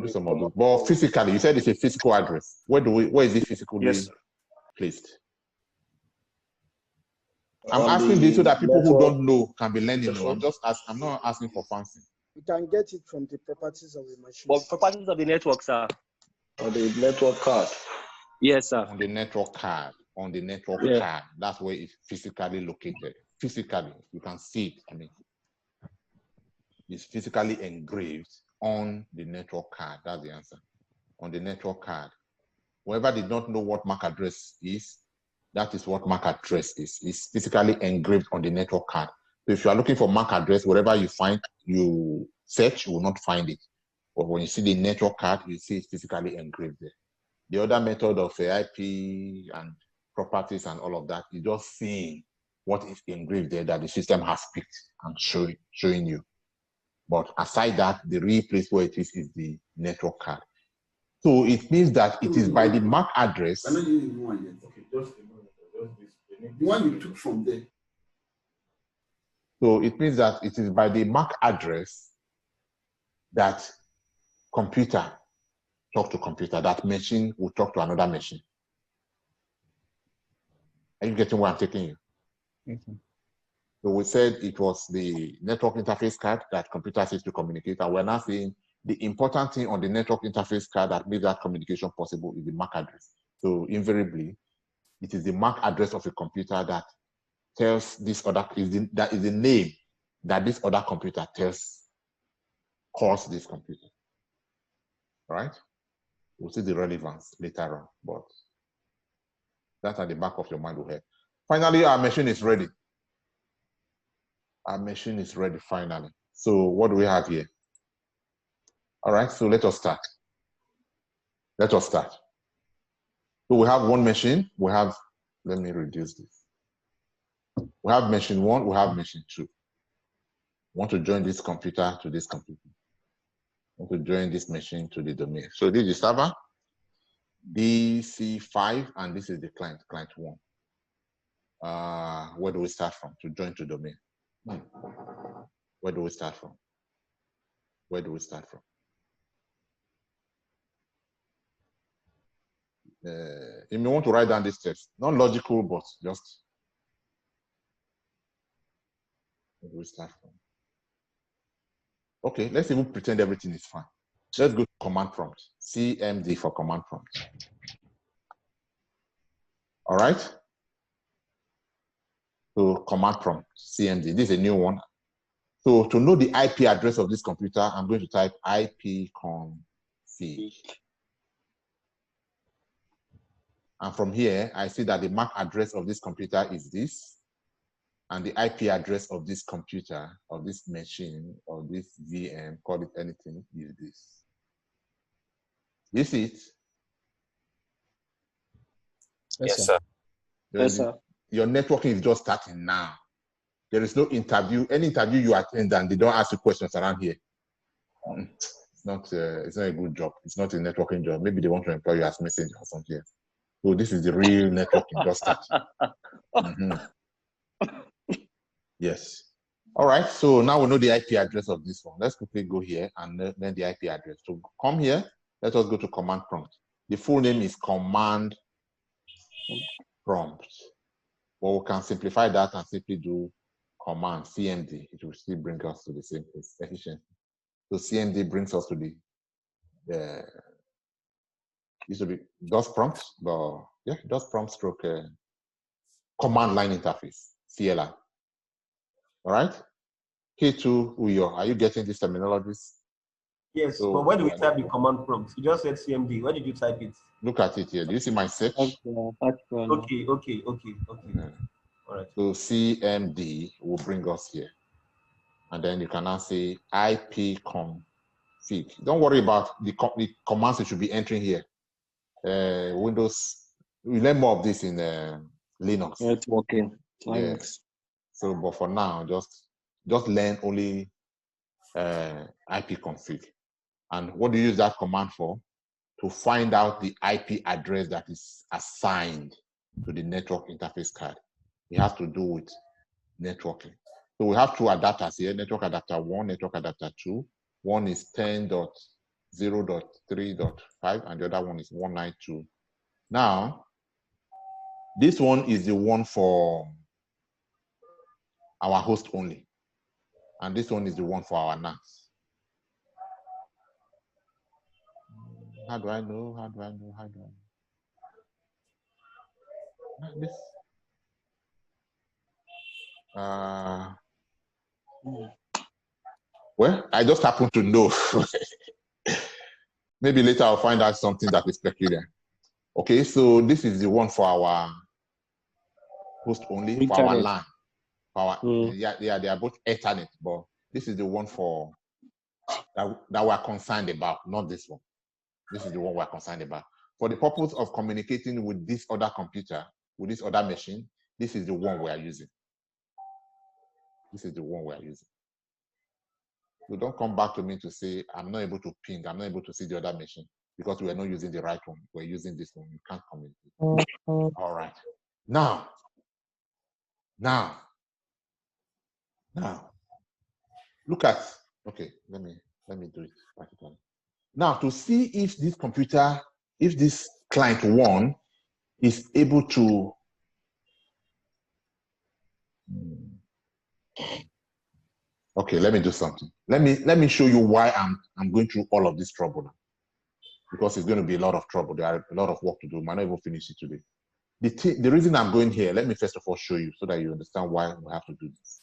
some of those. But physically, you said it's a physical address. Where is it physically placed? I'm asking this so that people who don't know can be learning. I'm not asking for fancy. You can get it from the properties of the machine. Well, properties of the network, sir. On the network card. Yes, sir. On the network card. On the network card. That's where it's physically located. Physically, you can see it. I mean, it's physically engraved on the network card. That's the answer. On the network card. Whoever did not know what MAC address is, that is what MAC address is. It's physically engraved on the network card. So if you are looking for MAC address, wherever you find, you search, you will not find it. But when you see the network card, you see it's physically engraved there. The other method of IP and properties and all of that is just seeing what is engraved there that the system has picked and showing you. But aside that, the real place where it is the network card. So it means that it is by the MAC address. I know you didn't want yet. Okay, just the one you took from there. So it means that it is by the MAC address that computer talk to computer, that machine will talk to another machine. Are you getting where I'm taking you? Mm-hmm. So we said it was the network interface card that computers use to communicate, and we're now saying the important thing on the network interface card that makes that communication possible is the MAC address. So invariably, it is the MAC address of a computer that tells this other, that is the name that this other computer calls this computer. All right? We'll see the relevance later on, but that's at the back of your mind will help. Finally, our machine is ready. Our machine is ready finally. So what do we have here? All right, so let us start. Let us start. So we have one machine. We have, let me reduce this. We have machine 1, we have machine 2. We want to join this computer to this computer. We want to join this machine to the domain. So this is the server, DC5, and this is the client, client 1. Where do we start from to join to domain? Where do we start from? Where do we start from? You may want to write down this text. Not logical, but just where do we start from? Okay, let's even pretend everything is fine. Let's go to command prompt. CMD for command prompt. All right. So command prompt, CMD. This is a new one. So to know the IP address of this computer, I'm going to type ipconfig. And from here, I see that the MAC address of this computer is this. And the IP address of this computer, of this machine, or this VM, call it anything, is this. You see it? Yes, sir. Yes, sir. Your networking is just starting now. There is no interview. Any interview you attend and they don't ask you questions around here. It's not a good job. It's not a networking job. Maybe they want to employ you as messenger or something. So this is the real networking just starting. Yes. All right. So now we know the IP address of this one. Let's quickly go here and then the IP address. So come here. Let us go to command prompt. The full name is command prompt. But we can simplify that and simply do command CMD. It will still bring us to the same place, efficiency. So CMD brings us to the this will be DOS prompt, but yeah, DOS prompt stroke command line interface, CLI. All right. K2, are you getting these terminologies? Yes, So, but where do we type the command prompt? You just said CMD. Where did you type it? Look at it here. Do you see my search? Okay. All right. So CMD will bring us here. And then you can now say ipconfig. Don't worry about the commands you should be entering here. Windows, we learn more of this in Linux. Networking. Yes. So, but for now, just learn only ipconfig. And what do you use that command for? To find out the IP address that is assigned to the network interface card. It has to do with networking. So we have two adapters here, network adapter 1, network adapter 2. One is 10.0.3.5 and the other one is 192. Now, this one is the one for our host only. And this one is the one for our NAS. How do I know? This. Well, I just happen to know. Maybe later I'll find out something that is peculiar. Okay, so this is the one for our host only, for our LAN. Yeah, they are both Ethernet, but this is the one for that we're concerned about, not this one. This is the one we're concerned about. For the purpose of communicating with this other computer, with this other machine, this is the one we are using. This is the one we are using. So don't come back to me to say, I'm not able to ping, I'm not able to see the other machine because we are not using the right one. We're using this one. You can't communicate. All right. Now, look at, okay, let me do it practically. Now, to see if this computer, if this client 1 is able to okay, let me do something. Let me show you why I'm going through all of this trouble now. Because it's going to be a lot of trouble. There are a lot of work to do. I might not even finish it today. The reason I'm going here, let me first of all show you so that you understand why we have to do this.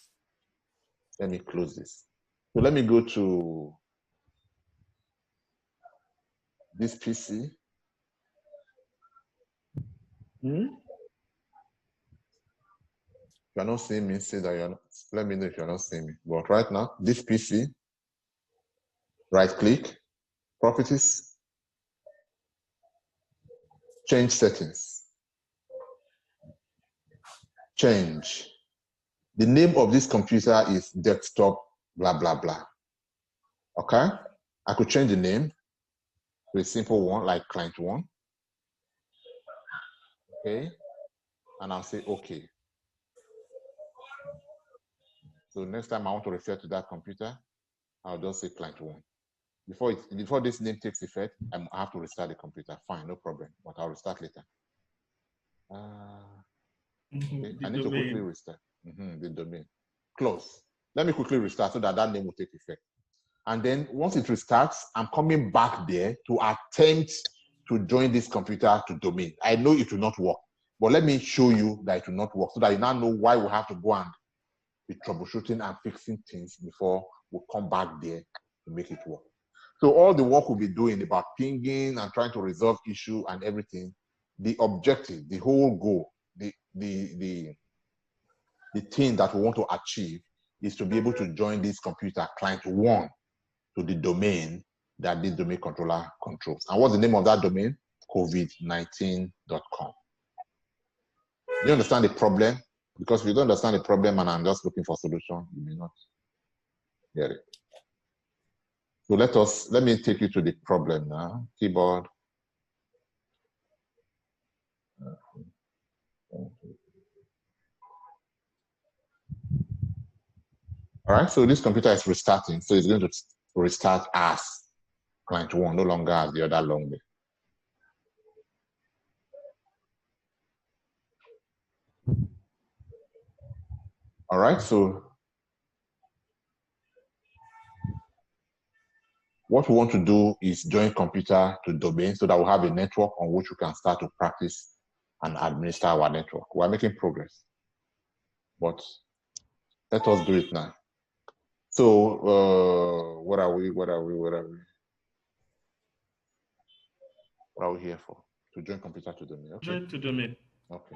Let me close this. So let me go to this PC. If you're not seeing me, say that you're not. Let me know if you're not seeing me. But right now, this PC, right click, properties, change settings. Change. The name of this computer is desktop, blah, blah, blah. Okay? I could change the name to a simple one like client 1. Okay? And I'll say okay. So next time I want to refer to that computer, I'll just say client 1. Before this name takes effect, I have to restart the computer. Fine, no problem. But I'll restart later. Okay. I need to quickly restart the domain. Close. Let me quickly restart so that name will take effect. And then once it restarts, I'm coming back there to attempt to join this computer to domain. I know it will not work, but let me show you that it will not work so that you now know why we have to go and be troubleshooting and fixing things before we come back there to make it work. So all the work we'll be doing about pinging and trying to resolve issue and everything, the objective, the whole goal, the thing that we want to achieve is to be able to join this computer client 1 to the domain that this domain controller controls. And what's the name of that domain? COVID19.com. Do you understand the problem? Because if you don't understand the problem and I'm just looking for a solution, you may not get it. So let me take you to the problem now. Keyboard. All right, so this computer is restarting. So it's going to restart as client 1, no longer as the other long way. All right, so what we want to do is join computer to domain so that we'll have a network on which we can start to practice and administer our network. We're making progress, but let us do it now. So what are we here for? To join computer to domain. Okay. Join to domain. Okay.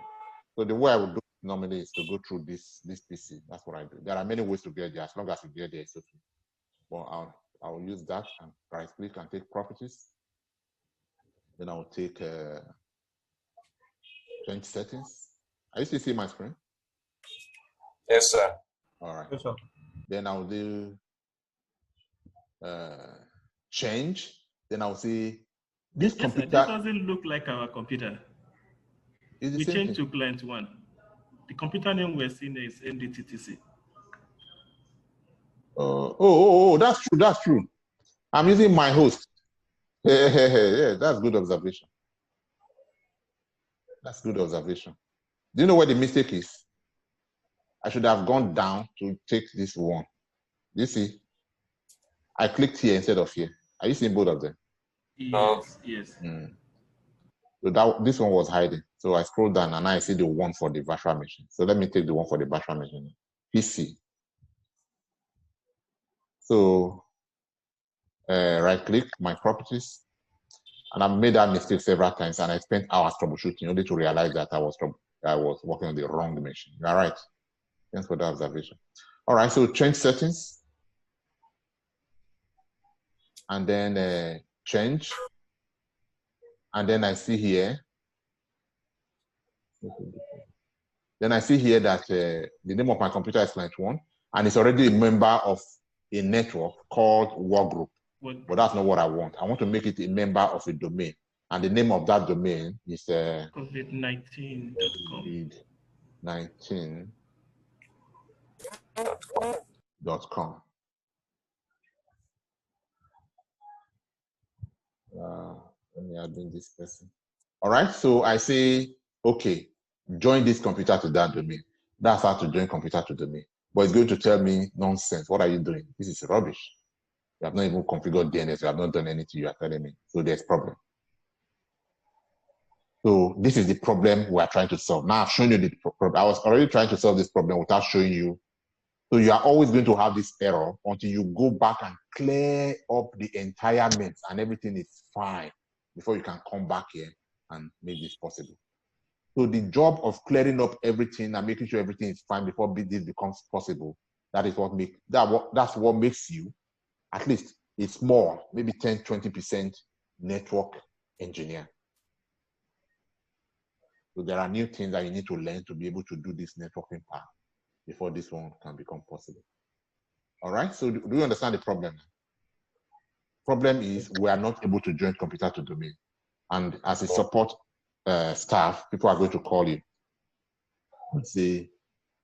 So the way I would do it normally is to go through this PC. That's what I do. There are many ways to get there. As long as you get there, it's okay. Well, I'll use that and right click and take properties. Then I'll take change settings. Are you still seeing my screen? Yes, sir. All right. Yes, sir. Then I'll do change. Then I'll see this Yes, computer. sir. This doesn't look like our computer. We changed to client 1. The computer name we're seeing is NDTTC. That's true. That's true. I'm using my host. Yeah, that's good observation. That's good observation. Do you know where the mistake is? I should have gone down to take this one. You see, I clicked here instead of here. Are you seeing both of them? Yes, yes. So this one was hiding. So I scroll down and I see the one for the virtual machine. So let me take the one for the virtual machine. PC. So right click, my properties. And I've made that mistake several times and I spent hours troubleshooting only to realize that I was working on the wrong machine. You're right. Thanks for the observation. All right, so change settings. And then change. And then I see here. Then I see here that the name of my computer is client 1, and it's already a member of a network called workgroup. But that's not what I want. I want to make it a member of a domain. And the name of that domain is COVID19.com. COVID19.com. Let me add in this person. All right, so I say, okay, join this computer to that domain. That's how to join computer to domain. But it's going to tell me nonsense. What are you doing? This is rubbish. You have not even configured DNS. You have not done anything. You are telling me. So there's problem. So this is the problem we are trying to solve. Now I've shown you the problem. I was already trying to solve this problem without showing you. So you are always going to have this error until you go back and clear up the entire mess and everything is fine before you can come back here and make this possible. So the job of clearing up everything and making sure everything is fine before this becomes possible, that's what makes you, at least a small, maybe 10-20% network engineer. So there are new things that you need to learn to be able to do this networking part before this one can become possible. All right, so do you understand the problem? Problem is we are not able to join computer to domain. And as a support staff, people are going to call you and say,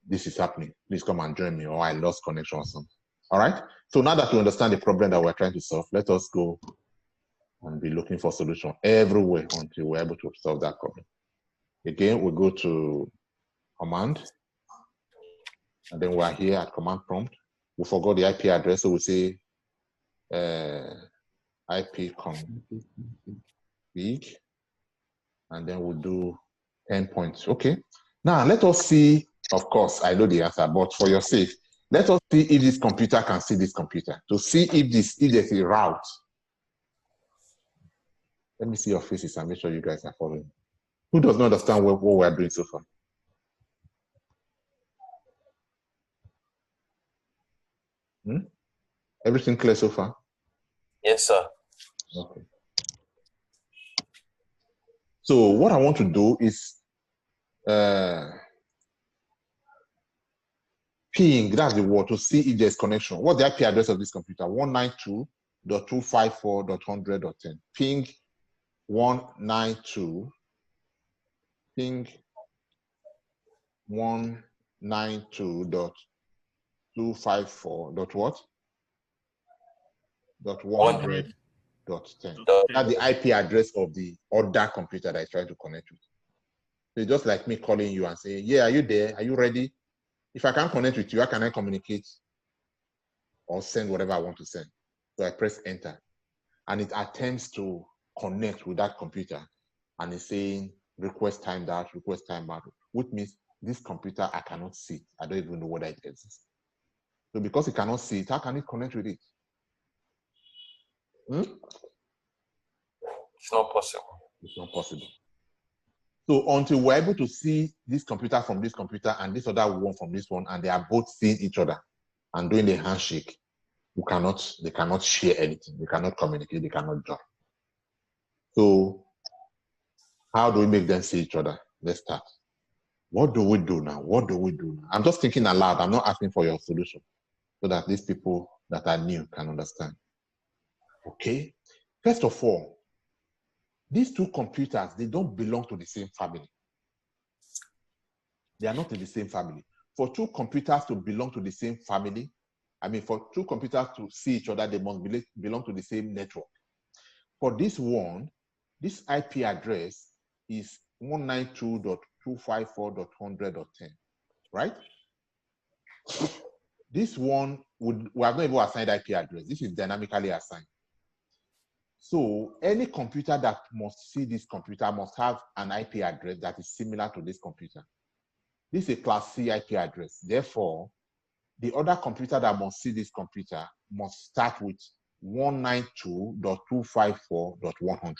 this is happening, please come and join me, or I lost connection or something. All right, so now that you understand the problem that we're trying to solve, let us go and be looking for solution everywhere until we're able to solve that problem. Again, we go to command, and then we're here at command prompt. We forgot the IP address, so we say IP config, and then we'll do 10 points. Okay. Now let us see. Of course, I know the answer, but for your sake, let us see if this computer can see this computer to see if there's a route. Let me see your faces and make sure you guys are following. Who does not understand what we are doing so far? Everything clear so far? Yes, sir. Okay. So what I want to do is ping, that's the word, to see if there's connection. What's the IP address of this computer? 192.254.100.10. Ping 192. Ping 192.254. .100.10. That's the IP address of the other computer that I try to connect with. So it's just like me calling you and saying, yeah, are you there? Are you ready? If I can't connect with you, how can I communicate or send whatever I want to send? So I press enter, and it attempts to connect with that computer, and it's saying request timed out, which means this computer, I cannot see it. I don't even know whether it exists. So because it cannot see it, how can it connect with it? It's not possible. It's not possible. So until we're able to see this computer from this computer and this other one from this one, and they are both seeing each other and doing the handshake, they cannot share anything. They cannot communicate. They cannot join. So how do we make them see each other? Let's start. What do we do now? What do we do now? I'm just thinking aloud. I'm not asking for your solution so that these people that are new can understand. Okay. First of all, these two computers, they don't belong to the same family. They are not in the same family. For two computers to belong to the same family, for two computers to see each other, they must belong to the same network. For this one, this IP address is 192.254.100.10, right? This one, we have not even assigned IP address. This is dynamically assigned. So any computer that must see this computer must have an IP address that is similar to this computer. This is a class C IP address. Therefore, the other computer that must see this computer must start with 192.254.100.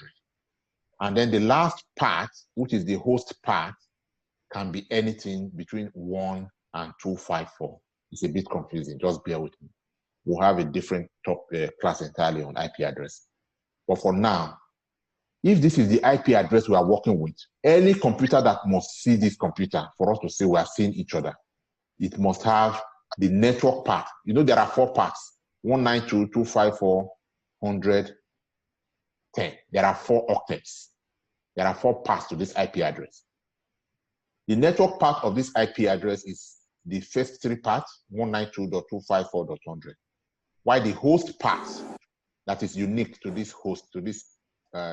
And then the last part, which is the host part, can be anything between 1 and 254. It's a bit confusing. Just bear with me. We'll have a different class entirely on IP address. But for now, if this is the IP address we are working with, any computer that must see this computer for us to say we are seeing each other, it must have the network part. You know, there are 4 parts: 192.254.100.10. There are 4 octets. There are 4 parts to this IP address. The network part of this IP address is the first 3 parts, 192.254.100. While the host part that is unique to this host, to this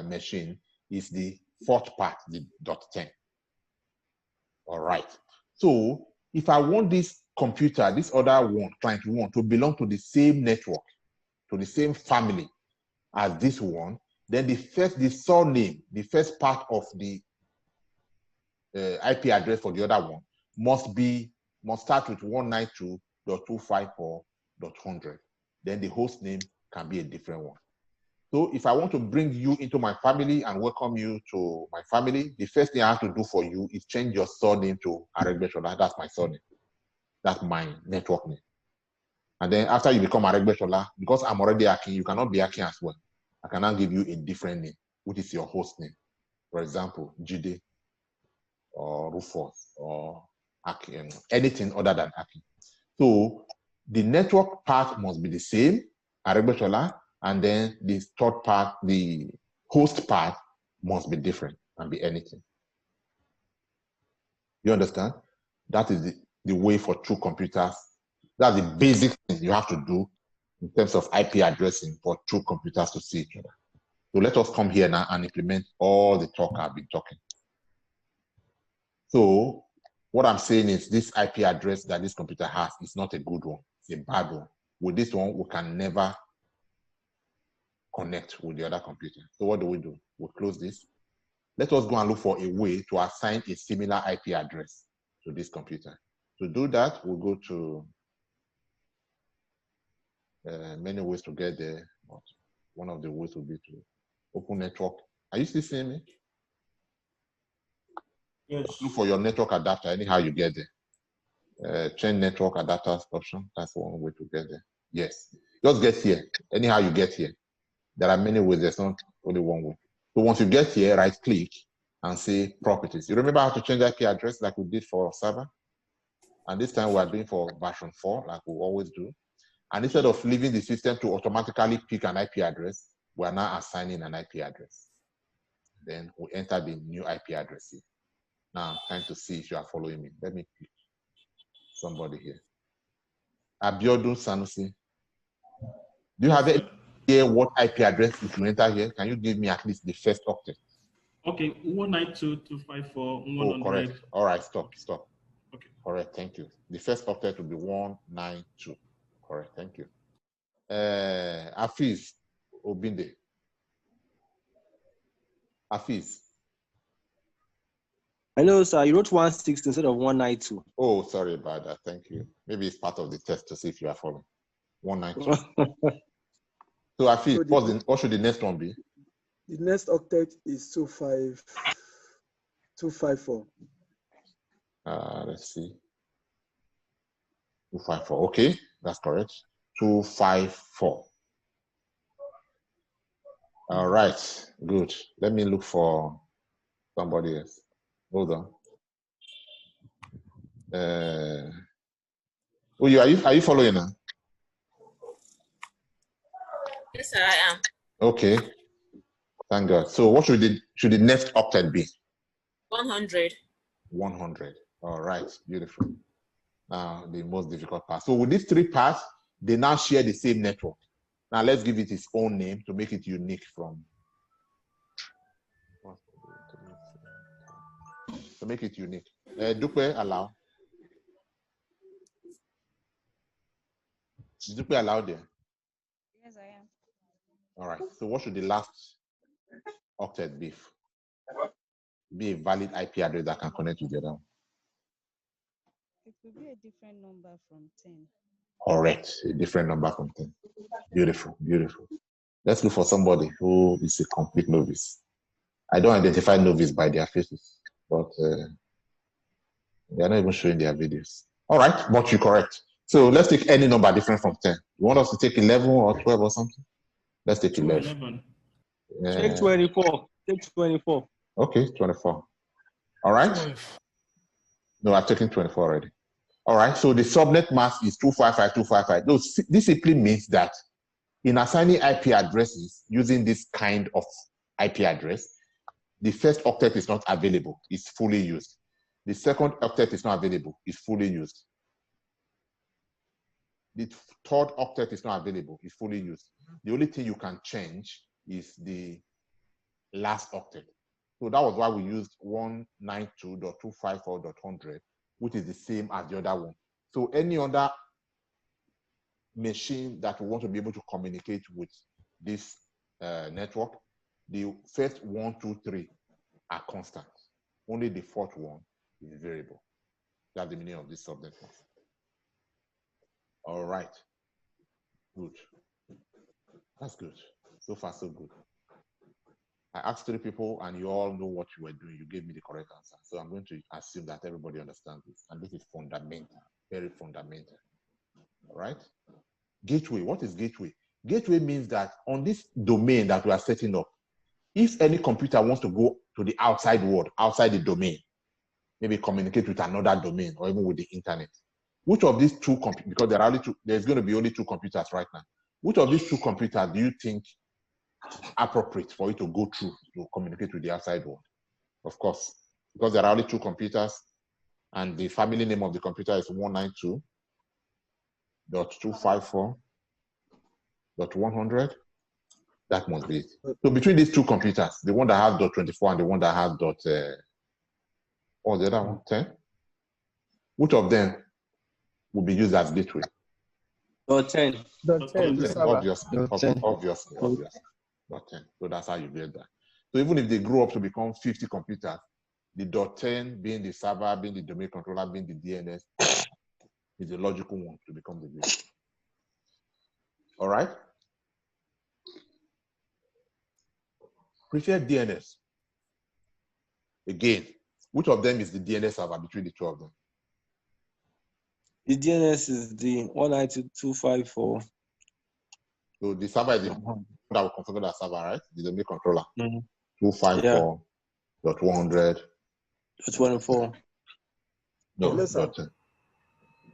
machine, is the 4th part, the .10. All right. So if I want this computer, this other one, client 1, to belong to the same network, to the same family as this one, then the surname, the first part of the IP address for the other one must start with 192.254.100. Then the host name can be a different one. So if I want to bring you into my family and welcome you to my family, the first thing I have to do for you is change your surname to Aregbesola. That's my surname. That's my network name. And then after you become Aregbesola, because I'm already Akin, you cannot be Akin as well. I cannot give you a different name, which is your host name. For example, Jide or Rufus or Akin, anything other than Akin. So the network part must be the same, Aregbesola, and then the 3rd part, the host part, must be different and be anything. You understand? That is the way for two computers. That's the basic thing you have to do in terms of IP addressing for two computers to see each other. So let us come here now and implement all the talk I've been talking. So what I'm saying is this IP address that this computer has is not a good one. It's a bad one. With this one, we can never connect with the other computer. So what do? We'll close this. Let us go and look for a way to assign a similar IP address to this computer. To do that, we'll go to many ways to get there. But one of the ways will be to open network. Are you still seeing me? Yes. Look for your network adapter, anyhow you get there. Change network adapters option. That's one way to get there. Yes. Just get here. Anyhow you get here. There are many ways. There's not only one way. So once you get here, right click and say properties. You remember how to change IP address like we did for server? And this time we are doing for version 4, like we always do. And instead of leaving the system to automatically pick an IP address, we are now assigning an IP address. Then we enter the new IP address here. Now I'm trying to see if you are following me. Let me pick somebody here. Abiodun Sanusi. Do you have any idea what IP address if you enter here? Can you give me at least the first octet? Okay, 192.254.100. Oh, correct. All right, stop. Okay. Correct, thank you. The first octet will be 192. Correct, thank you. Afiz Obinde. Afiz. Hello, sir. You wrote 160 instead of 192. Oh, sorry about that. Thank you. Maybe it's part of the test to see if you are following. 192. So Afiz, so what should the next one be? The next octet is 254. Let's see. 254. Okay, that's correct. 254. All right, good. Let me look for somebody else. Hold on. Oh, are you following now? Yes, sir, I am. Okay. Thank God. So what should the next octet be? 100. 100. All right, beautiful. Now the most difficult part. So with these three parts, they now share the same network. Now let's give it its own name to make it unique from. To make it unique. Dupe, allow. Is Dupe allowed there? Yes, I am. All right. So what should the last octet be? Be a valid IP address that can connect to the other one. It could be a different number from 10. Correct. A different number from 10. Beautiful, beautiful. Let's look for somebody who is a complete novice. I don't identify novice by their faces, but they're not even showing their videos. All right, but you're correct. So let's take any number different from 10. You want us to take 11 or 12 or something? Let's take 11. Take 24. Take 24. Okay, 24. All right. 12. No, I've taken 24 already. All right, so the subnet mask is 255.255. This simply means that in assigning IP addresses using this kind of IP address, the first octet is not available, it's fully used. The second octet is not available, it's fully used. The third octet is not available, it's fully used. The only thing you can change is the last octet. So that was why we used 192.254.100, which is the same as the other one. So any other machine that we want to be able to communicate with this network, the first 1, 2, 3 are constant. Only the fourth one is variable. That's the meaning of this subnet mask. All right. Good. That's good. So far, so good. I asked 3 people and you all know what you were doing. You gave me the correct answer. So I'm going to assume that everybody understands this. And this is fundamental, very fundamental. All right. Gateway. What is gateway? Gateway means that on this domain that we are setting up, if any computer wants to go to the outside world, outside the domain, maybe communicate with another domain or even with the internet, which of these two computers, because there are only two, there's going to be only 2 computers right now. Which of these 2 computers do you think appropriate for you to go through to communicate with the outside world? Of course, because there are only 2 computers and the family name of the computer is 192.254.100. That must be it. So between these 2 computers, the one that has .24 and the one that has the other one, 10, which of them will be used as gateway? .10. Obviously. .10. So that's how you get that. So even if they grow up to become 50 computers, the .10 being the server, being the domain controller, being the DNS, is the logical one to become the gateway. All right? Preferred DNS. Again, which of them is the DNS server between the two of them? The DNS is the 192.254. So the server is the one that will configure that server, right? The domain controller. 254.100.24. No,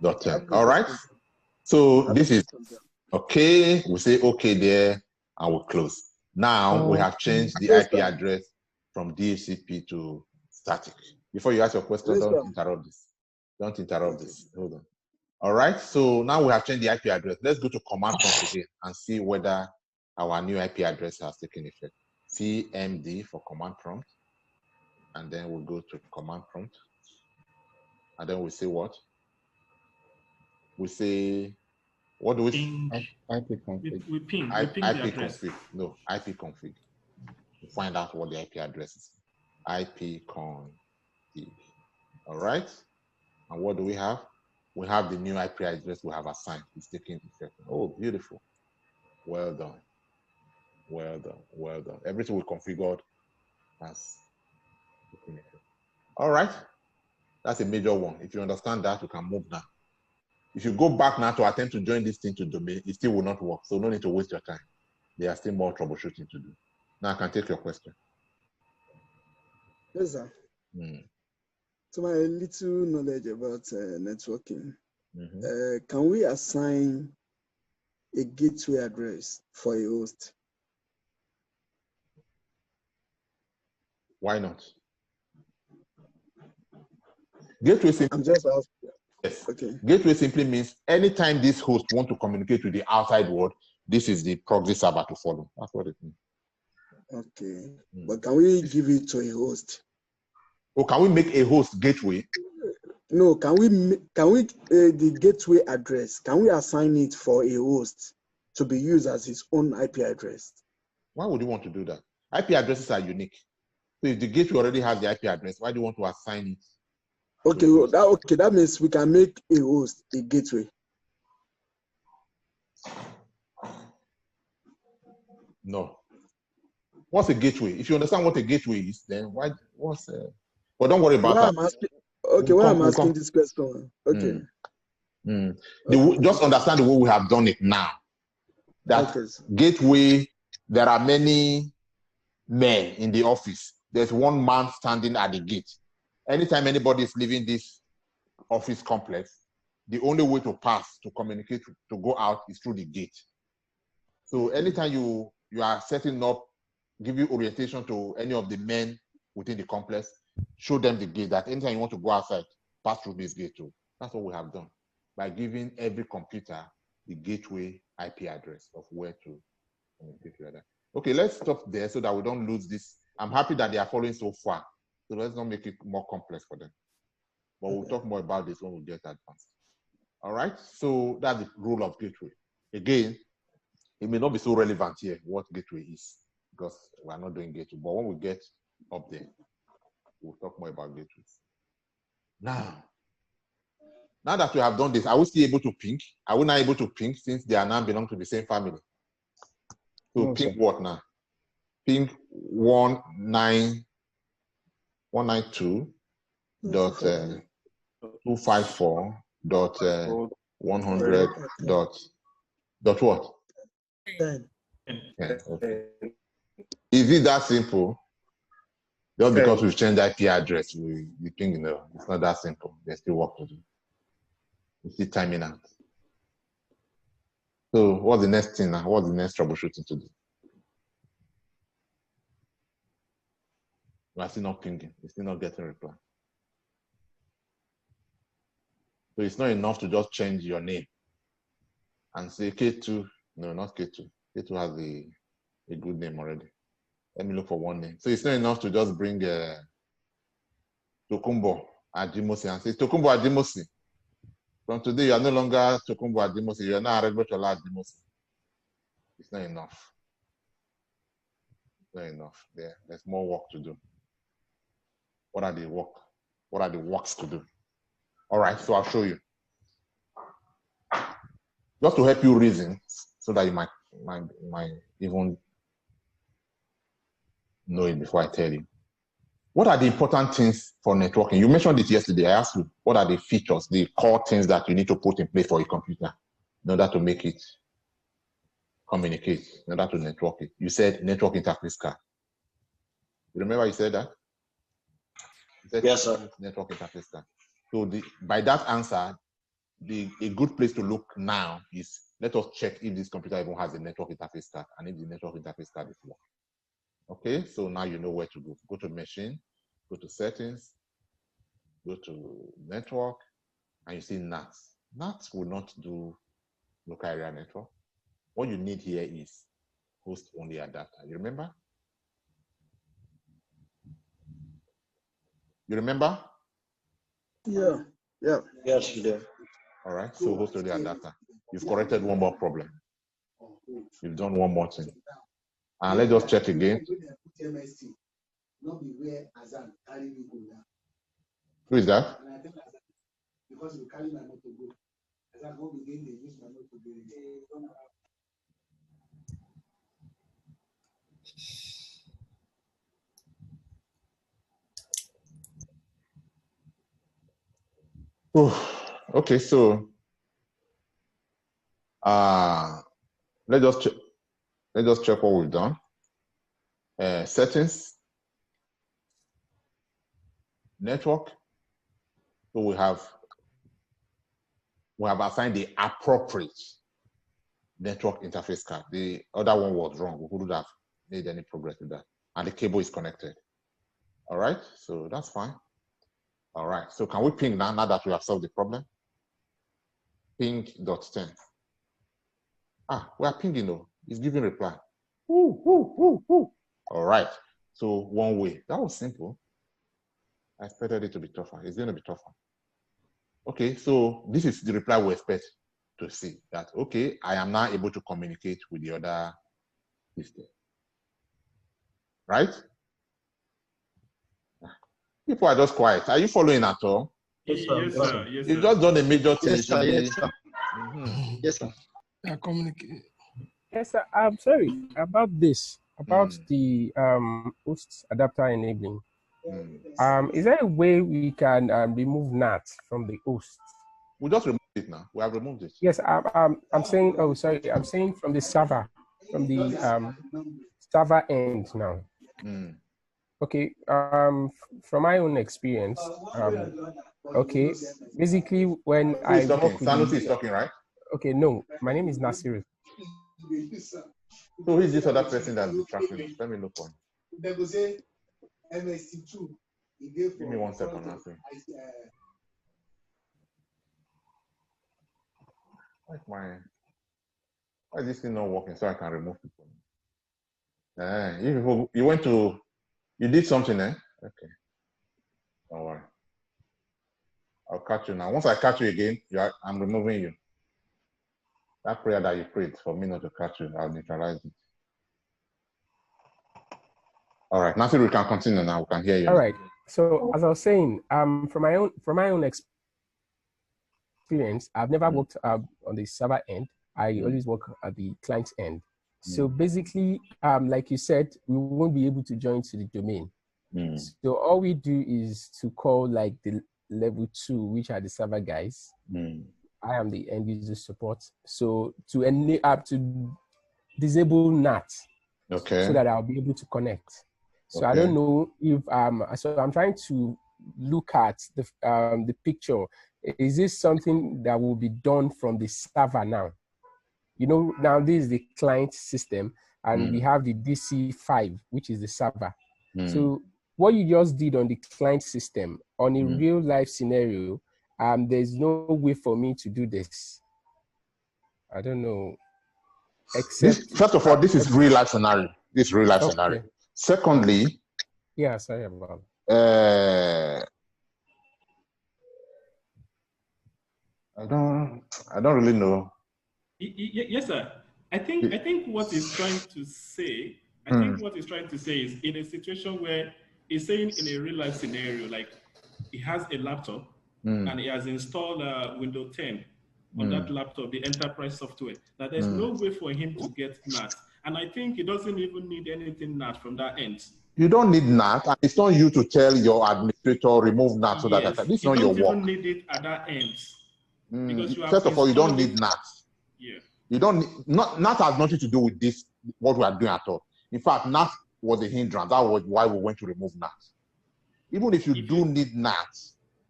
.10. All right. So this is okay. We say okay there and we close. Now we have changed the IP address from DHCP to static. Before you ask your question, don't interrupt this. Don't interrupt this. Hold on. All right. So now we have changed the IP address. Let's go to command prompt again and see whether our new IP address has taken effect. CMD for command prompt. And then we'll go to command prompt. And then we say what? We say, what do we ping. IP config. We ping IP the address. config. No, IP config. To find out what the IP address is. IP config. All right. And what do we have? We have the new IP address we have assigned. It's taking effect. Oh, beautiful. Well done. Well done. Well done. Everything we configured has taken effect. All right. That's a major one. If you understand that, you can move now. If you go back now to attempt to join this thing to domain, it still will not work. So no need to waste your time. There are still more troubleshooting to do. Now I can take your question. Yes, sir. So my little knowledge about networking, can we assign a gateway address for a host? Why not? Gateway simply, I'm just asking. Yes. Okay. Gateway simply means anytime this host wants to communicate with the outside world, this is the proxy server to follow. That's what it means. Okay. But can we give it to a host? Or can we make a host gateway? No, can we the gateway address, can we assign it for a host to be used as its own IP address? Why would you want to do that? IP addresses are unique. So if the gateway already has the IP address, why do you want to assign it? Okay, well, that means we can make a host a gateway. No. What's a gateway? If you understand what a gateway is, then why? But don't worry about that. I'm asking this question. Okay. Just understand the way we have done it now. That gateway, there are many men in the office. There's one man standing at the gate. Anytime anybody is leaving this office complex, the only way to pass, to communicate, to go out is through the gate. So anytime you are setting up, give you orientation to any of the men within the complex, show them the gate, that anytime you want to go outside, pass through this gate too. That's what we have done by giving every computer the gateway IP address of where to communicate with that. Okay, let's stop there so that we don't lose this. I'm happy that they are following so far. So let's not make it more complex for them. But we'll talk more about this when we get advanced. All right, so that's the role of gateway. Again, it may not be so relevant here what gateway is because we're not doing gateway. But when we get up there, we'll talk more about gateways. Now that we have done this, are we still able to ping? Are we not able to ping since they are now belong to the same family? So no, ping what now? Ping 192.100.100. What? 10. Okay. Is it that simple? Just because we've changed IP address, we think no, it's not that simple. There's still work to do. We see timing out. So what's the next thing now? What's the next troubleshooting to do? We are still not pinging. We're still not getting reply. So it's not enough to just change your name and say K2. No, not K2. K2 has a good name already. Let me look for one name. So it's not enough to just bring Tokumbo Ajimosi and say, Tokumbo Ajimosi. From today, you are no longer Tokumbo Ajimosi. You are now Aregbechola Ajimosi. It's not enough. not enough. There's more work to do. What are the works to do? All right, so I'll show you. Just to help you reason, so that you might even know it before I tell you. What are the important things for networking? You mentioned it yesterday. I asked you, what are the features, the core things that you need to put in place for a computer in order to make it communicate, in order to network it? You said network interface card. You remember you said that? You said yes, sir. Network interface card. So by that answer, a good place to look now is, let us check if this computer even has a network interface card and if the network interface card is working. Okay, so now you know where to go. Go to machine, go to settings, go to network, and you see NAT. NAT will not do local area network. What you need here is host only adapter. You remember? You remember? Yeah. Yes, you do. All right, so host only adapter. You've corrected one more problem. You've done one more thing. And let's just check again. Who is that? Okay, so let's just check what we've done. Settings, network. So we have assigned the appropriate network interface card. The other one was wrong. We wouldn't have made any progress with that. And the cable is connected. All right, so that's fine. All right, so can we ping now that we have solved the problem? Ping.10. We are pinging though. It's giving reply. All right, so one way. That was simple. I expected it to be tougher. It's going to be tougher. Okay, so this is the reply we expect to see, that, okay, I am now able to communicate with the other system. Right? People are just quiet. Are you following at all? Yes, sir. Yes, sir. Yes, You've just done a major thing. Yes, sir. Yes, sir. Yes, sir. Yes, sir. I'm sorry about this, about the host adapter enabling. Is there a way we can remove NAT from the host? We just removed it now. We have removed it. Yes, I'm saying. Oh, sorry. I'm saying from the server, from the server end now. Okay. From my own experience, okay. Basically, when I work with Sanusi is talking, right? Okay. No, my name is Nasiru. So who is this other person that's distracting? Let me look on. Give me 1 second, Nasiru. Why is this thing not working so I can remove people? You did something, eh? Okay. Don't worry. I'll catch you now. Once I catch you again, I'm removing you. That prayer that you prayed for me not to catch you, I'll neutralize it. All right, Nasiru, we can continue now. We can hear you. All right. So as I was saying, from my own experience, I've never worked on the server end. I always work at the client end. So basically, like you said, we won't be able to join to the domain. So all we do is to call like the level 2, which are the server guys. I am the end user support. So to disable NAT, okay, so that I'll be able to connect. So I don't know if so I'm trying to look at the picture. Is this something that will be done from the server now? You know, now this is the client system, and we have the DC5, which is the server. So what you just did on the client system, on a real life scenario, there's no way for me to do this. I don't know. Except first of all, this is real life scenario. This real life scenario. Secondly, sorry about I don't really know. Yes, sir. I think what he's trying to say, I think what he's trying to say is in a situation where he's saying in a real life scenario, like he has a laptop and he has installed Windows 10 on that laptop, the enterprise software. Now there's no way for him to get NAT. And I think he doesn't even need anything NAT from that end. You don't need NAT, and it's not you to tell your administrator remove NAT so Yes, that this is not your work. You don't even need it at that end. Because you First of all, you don't need it. NAT. Yeah. You don't need, NAT has nothing to do with this, what we are doing at all. In fact, NAT was a hindrance. That was why we went to remove NAT. Even if you do need NAT,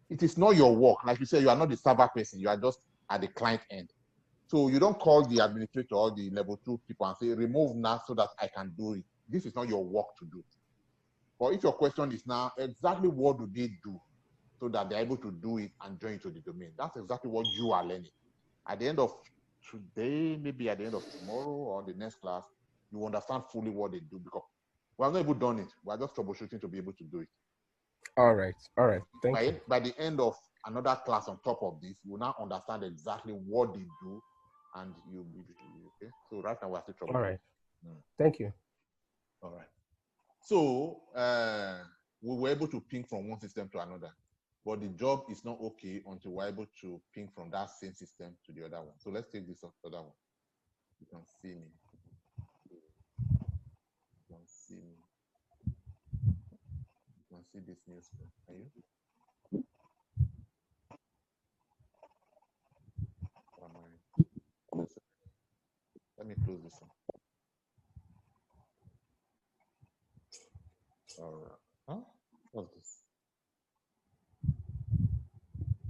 it is not your work. Like you said, you are not the server person. You are just at the client end. So you don't call the administrator or the level 2 people and say, remove NAT so that I can do it. This is not your work to do. But if your question is now, exactly what do they do so that they're able to do it and join to the domain? That's exactly what you are learning. At the end of today, maybe at the end of tomorrow or the next class, you understand fully what they do, because we have not even done it. We are just troubleshooting to be able to do it. All right. Thank you. By the end of another class on top of this, you will now understand exactly what they do, and you'll be okay. So right now we are still troubleshooting. All right. Thank you. All right. So we were able to ping from one system to another, but the job is not okay until we're able to ping from that same system to the other one. So let's take this other one. You can see me. You can see me. You can see this new screen. Can you? Let me close this one. All right. Huh? What's this?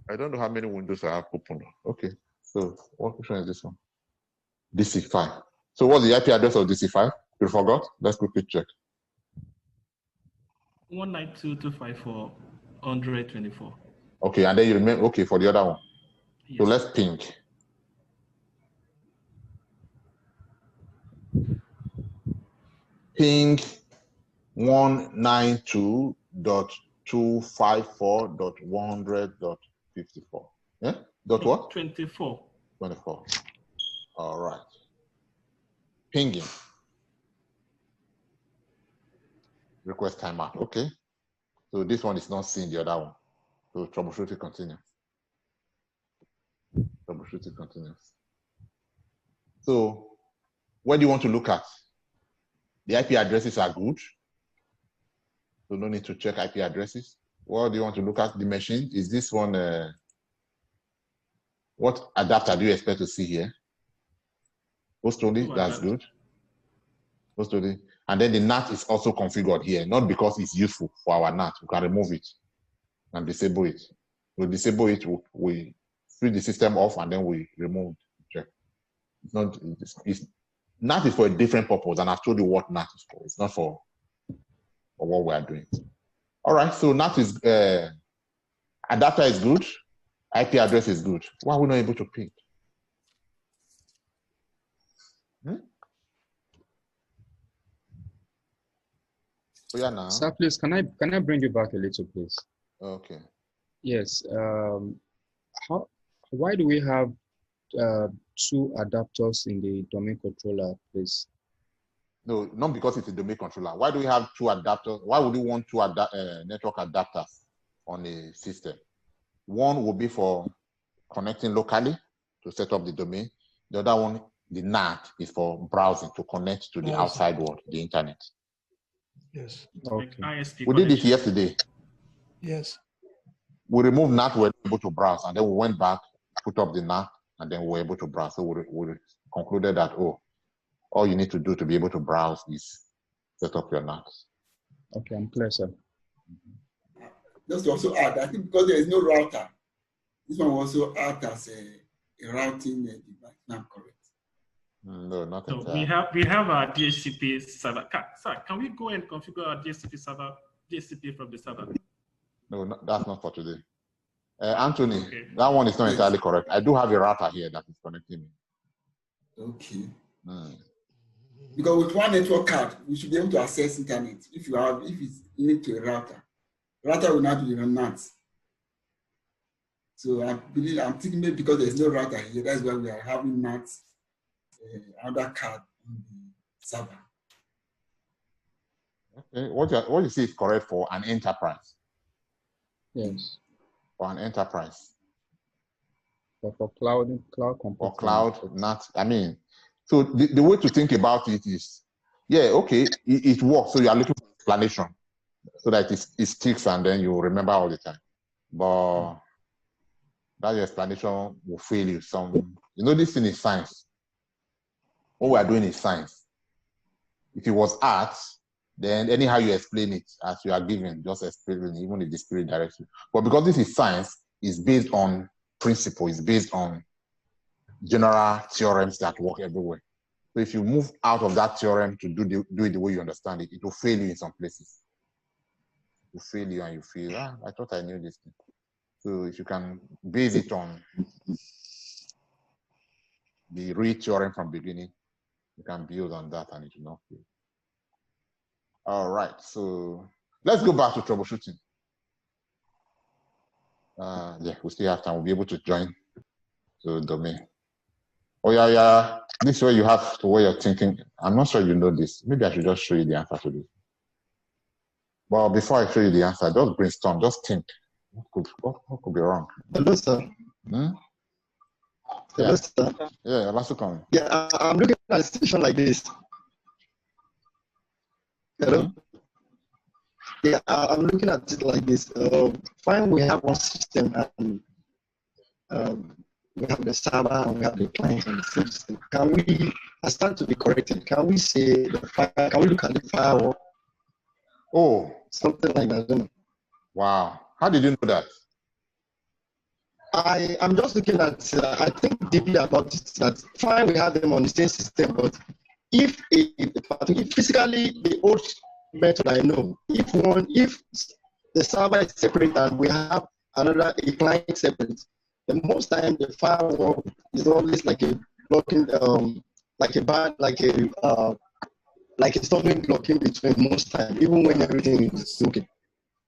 I don't know how many windows I have open. Okay. So which one is this one? DC5. So what's the IP address of DC5? You forgot? Let's quickly check. 192.254.124. Okay, and then you remember, okay, for the other one. Yes. So let's ping. Ping 192.254.100.54. Yeah? Dot what? 24. 24. All right. Pinging. Request timeout. Okay. So this one is not seeing the other one. So troubleshooting continues. Troubleshooting continues. So what do you want to look at? The IP addresses are good. So no need to check IP addresses. What do you want to look at? The machine? Is this one, what adapter do you expect to see here? Host only, that's good. Host only. And then the NAT is also configured here, not because it's useful for our NAT. We can remove it and disable it. We disable it, we switch the system off, and then we remove check. It's not, NAT is for a different purpose, and I've told you what NAT is for. It's not for what we are doing. All right, so NAT is, adapter is good, IP address is good. Why are we not able to ping? So yeah, now. Sir, please, can I bring you back a little, please? Okay. Yes. Why do we have 2 adapters in the domain controller, please? No, not because it's a domain controller. Why do we have 2 adapters? Why would you want 2 network adapters on a system? One will be for connecting locally to set up the domain. The other one, the NAT, is for browsing to connect to the outside world, the internet. Yes. Okay. We did it yesterday. Yes. We removed NAT, we were able to browse, and then we went back, put up the NAT, and then we were able to browse. So we concluded that, all you need to do to be able to browse is set up your NAT. Okay, I'm clear, sir. Just to also add, I think because there is no router, this one also act as a routing device. Not correct. No, not so entirely. we have our DHCP server. Sir, can we go and configure our DHCP server, DHCP from the server? No, that's not for today. Anthony, that one is not entirely correct. I do have a router here that is connecting me. Okay. Because with one network card, we should be able to access internet. If it's linked to a router will not do the NAT. So I'm thinking maybe because there's no router here, that's why we are having NAT, another card on the server. Okay. What you see is correct for an enterprise. Yes. For an enterprise. But for cloud computing. Or cloud, not, I mean, so the way to think about it is, yeah, okay, it works. So you are looking for explanation so that it sticks and then you remember all the time. But that explanation will fail you. This thing is science. What we are doing is science. If it was art, then anyhow you explain it as you are given, just explain it, even if the spirit directs you. But because this is science, it's based on principle, it's based on general theorems that work everywhere. So if you move out of that theorem to do it the way you understand it, it will fail you in some places. It will fail you and you feel, I thought I knew this thing. So if you can base it on the real theorem from beginning, you can build on that and it will not fail. All right, so let's go back to troubleshooting. Yeah, we still have time. We'll be able to join the domain. Oh, yeah. This is where you have to where you're thinking. I'm not sure you know this. Maybe I should just show you the answer to this. Well, before I show you the answer, just brainstorm, just think. What could be wrong? Hello, sir. Hmm? Hello, sir. Yeah, last come. Yeah, I'm looking at a situation like this. Hello? Yeah, I'm looking at it like this. Fine, we have one system and we have the server and we have the client on the same system. Can we, I start to be corrected, can we say, can we look at the firewall? Oh. Something like that. Wow. How did you know that? I'm just looking at, I think deeply about it, that fine, we have them on the same system, but if physically the old method I know, if the server is separate and we have a client separate, the most time the firewall is always like a blocking, like a stumbling block in between most time, even when everything is okay.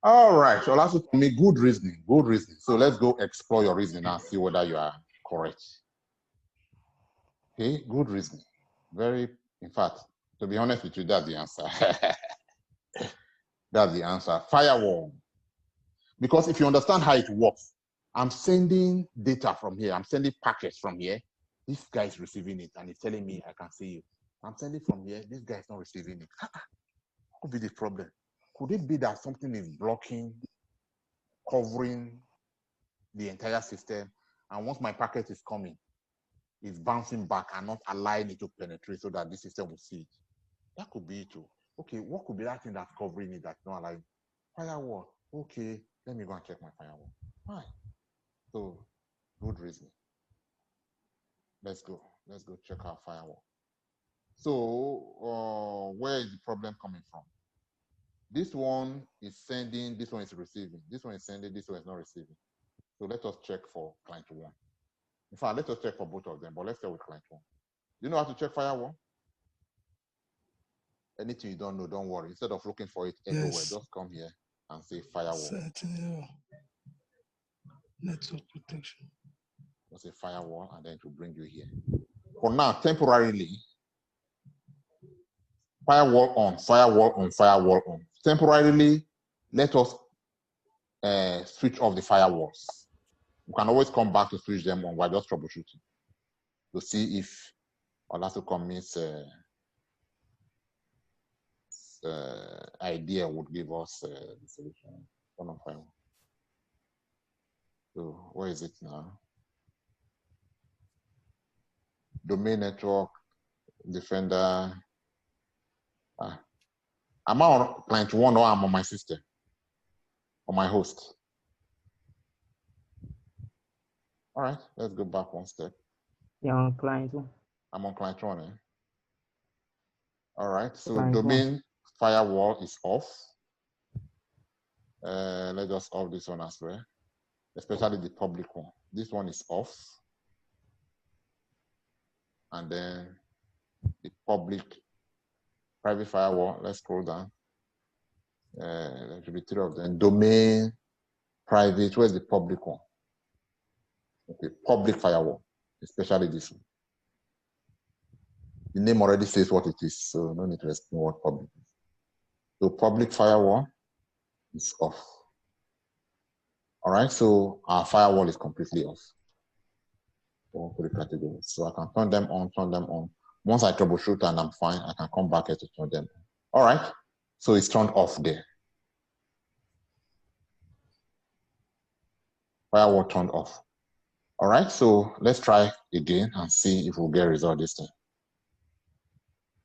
All right. So that's for me, good reasoning. Good reasoning. So let's go explore your reasoning and see whether you are correct. Okay, good reasoning. In fact, to be honest with you, that's the answer. That's the answer. Firewall. Because if you understand how it works, I'm sending data from here. I'm sending packets from here. This guy is receiving it and he's telling me I can see you. I'm sending from here. This guy is not receiving it. What could be the problem? Could it be that something is blocking, covering the entire system? And once my packet is coming, it's bouncing back and not allowing it to penetrate so that the system will see it. That could be it too. Okay, what could be that thing that's covering it that's not allowing? Firewall. Okay, let me go and check my firewall. Fine. So, good reasoning. Let's go check our firewall. So, where is the problem coming from? This one is sending, this one is receiving. This one is sending, this one is not receiving. So let us check for client one. In fact, let us check for both of them, but let's start with client one. You know how to check firewall? Anything you don't know, don't worry. Instead of looking for it everywhere, just come here and say firewall. Network protection. Just say firewall, and then it will bring you here. For now, temporarily, firewall on, firewall on, firewall on. Temporarily, let us switch off the firewalls. You can always come back to switch them on while just troubleshooting to see if Olasocom means idea would give us the solution. So where is it now? Domain network, defender. Am I on client one or I'm on my system? On my host? All right, let's go back one step. You're on client one. I'm on client one. All right, so client domain firewall is off. Let's just off this one as well, especially the public one. This one is off. And then the public private firewall, let's scroll down. There should be three of them. Domain, private, where's the public one? Okay, public firewall, especially this one. The name already says what it is, so no need to explain what public is. So public firewall is off. All right, so our firewall is completely off. For the categories. So I can turn them on, turn them on. Once I troubleshoot and I'm fine, I can come back here to turn them on. All right, so it's turned off there. Firewall turned off. All right, so let's try again and see if we'll get a result this time.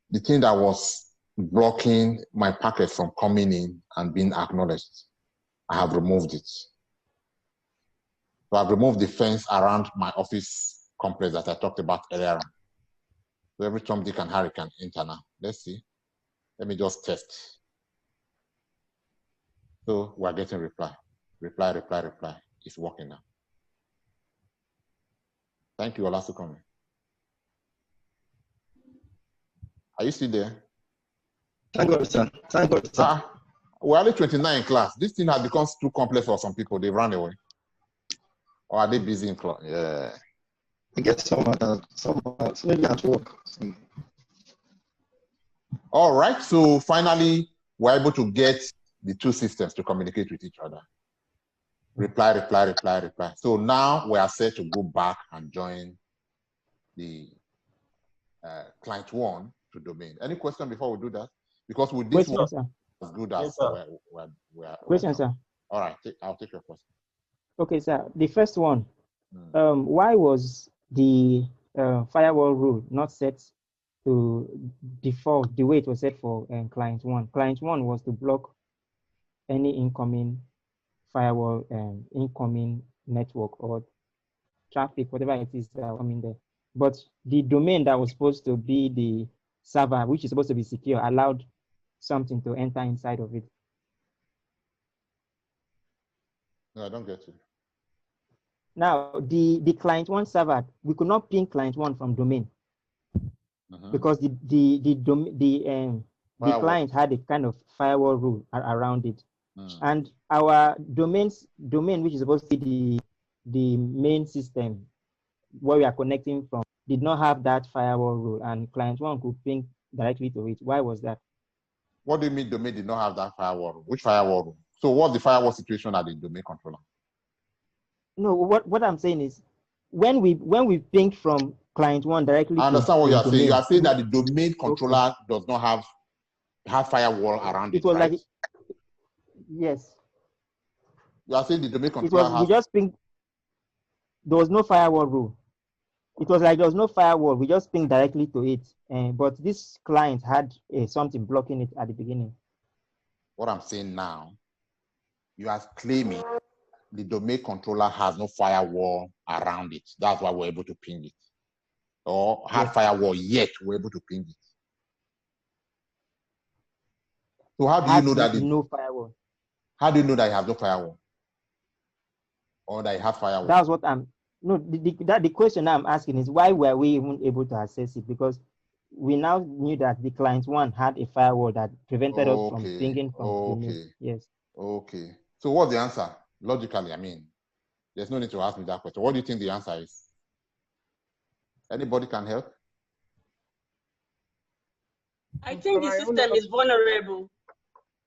The thing that was blocking my packet from coming in and being acknowledged, I have removed it. So I've removed the fence around my office complex that I talked about earlier. So every Tom, Dick, and Harry can enter now. Let's see. Let me just test. So we're getting reply. Reply, reply, reply. It's working now. Thank you, Olasukomi. Are you still there? Thank God, sir. Thank God, sir. We're only 29 in class. This thing has become too complex for some people. They run away. Or are they busy in class? Yeah. I guess some maybe at work. All right. So finally, we're able to get the two systems to communicate with each other. Reply, reply, reply, reply. So now we are set to go back and join the client one to domain. Any question before we do that? Because with this one, as good as we're Question, sir. All right, I'll take your question. Okay, sir. The first one, why was the firewall rule not set to default the way it was set for client one? Client one was to block any incoming firewall incoming network or traffic, whatever it is that coming there. But the domain that was supposed to be the server, which is supposed to be secure, allowed something to enter inside of it. No, I don't get you. Now, the client one server, we could not ping client one from domain because the client had a kind of firewall rule around it, and our domain, which is supposed to be the main system where we are connecting from, did not have that firewall rule, and client one could ping directly to it. Why was that? What do you mean domain did not have that firewall rule? Which firewall rule? So what's the firewall situation at the domain controller? No, what I'm saying is when we ping from client one directly. I understand what you are saying. You are saying that the domain controller does not have firewall around it, right? Like yes. You are saying the domain controller has. We just pinged. There was no firewall rule. It was like there was no firewall. We just pinged directly to it, but this client had something blocking it at the beginning. What I'm saying now, you are claiming the domain controller has no firewall around it. That's why we're able to ping it. Or had firewall yet we're able to ping it. So how do you know that no firewall? How do you know that it has no firewall? Or that it has firewall? That's what I'm. No, the question I'm asking is why were we even able to access it? Because we now knew that the client one had a firewall that prevented us from pinging from domain. Yes. Okay. So what's the answer? Logically, I mean, there's no need to ask me that question. What do you think the answer is? Anybody can help? I think the system is vulnerable.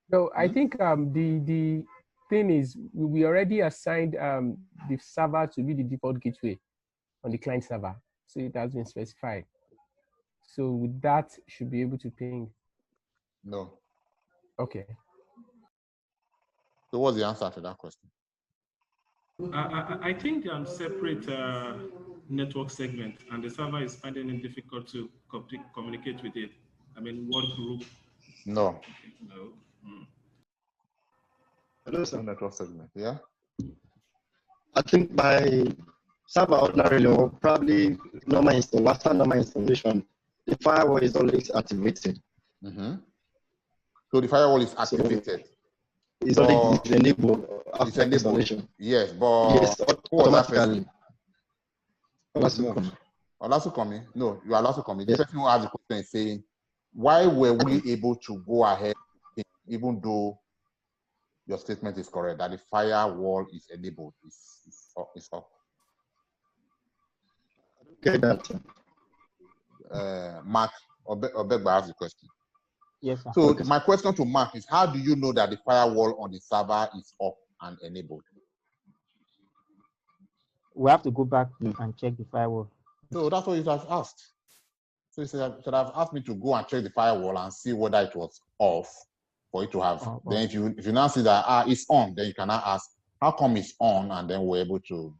No, I think the thing is we already assigned the server to be the default gateway on the client server, so it has been specified. So with that, should be able to ping. No. Okay. So what's the answer to that question? I think separate network segment, and the server is finding it difficult to communicate with it. I mean, what group? No. No. Hello, sir. Network segment, yeah? I think by server ordinarily or probably after normal installation, the firewall is always activated. So the firewall is activated. It's already enabled after installation. Yes, but yes, automatically. Olasukomi, no, you are Olasukomi. The person who asked the question is saying, why were we able to go ahead, even though your statement is correct, that the firewall is enabled, is up? Okay, that. Mark, Obegba asked the question. Yes, sir. So my question to Mark is, how do you know that the firewall on the server is up and enabled? We have to go back and check the firewall. So that's what you have asked. So you should have asked me to go and check the firewall and see whether it was off for it to have. Then if you now see that it's on, then you can now ask, how come it's on? And then we're able to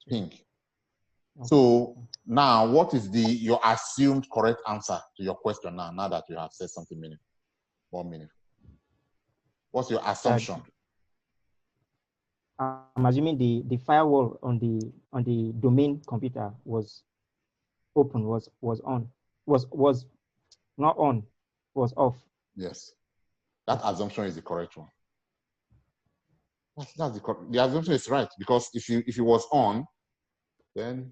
ping. Okay. So now, what is your assumed correct answer to your question now that you have said something meaningful? 1 minute. What's your assumption? I'm assuming the firewall on the domain computer was open, was on, was not on, was off. Yes, that assumption is the correct one. That's the assumption is right, because if it was on, then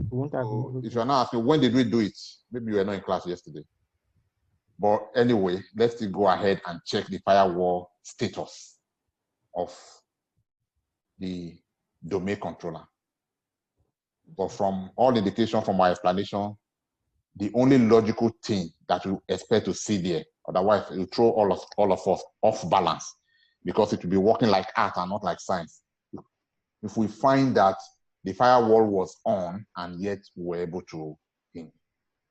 if you're not asking when did we do it, maybe you were not in class yesterday. But anyway, let's still go ahead and check the firewall status of the domain controller. But from all indication from my explanation, the only logical thing that we expect to see there, otherwise it will throw all of us off balance, because it will be working like art and not like science. If we find that the firewall was on and yet we were able to ping,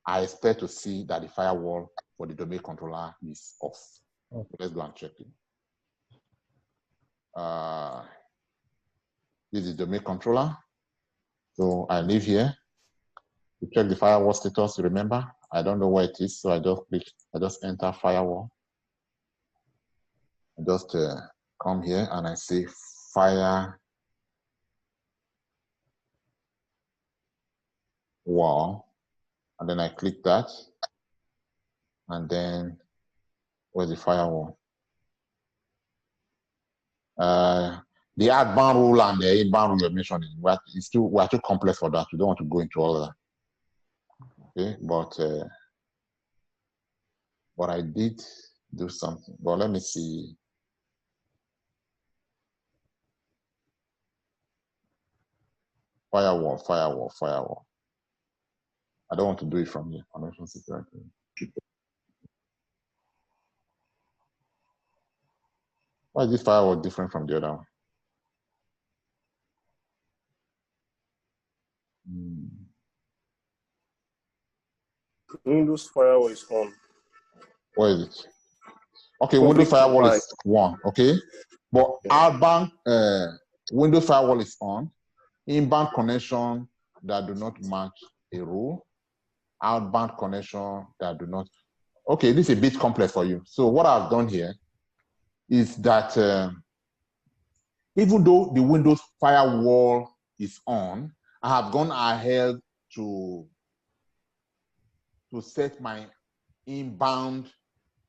I expect to see that the firewall for the domain controller is off. Okay. Let's go and check it. This is the domain controller. So I leave here to check the firewall status. Remember, I don't know where it is, so I just enter firewall. I just come here and I say firewall, and then I click that, and then where's the firewall? The outbound rule and the inbound rule you're mentioning, we're too complex for that. We don't want to go into all of that. Okay, but I did do something. But let me see. Firewall. I don't want to do it from here. Connection security. Why is this firewall different from the other one? Windows firewall is on. Where is it? Okay, Windows firewall is on. Okay, but outbound Windows firewall is on. Inbound connection that do not match a rule. Outbound connection that do not. Okay, this is a bit complex for you. So what I've done here is that even though the Windows firewall is on, I have gone ahead to set my inbound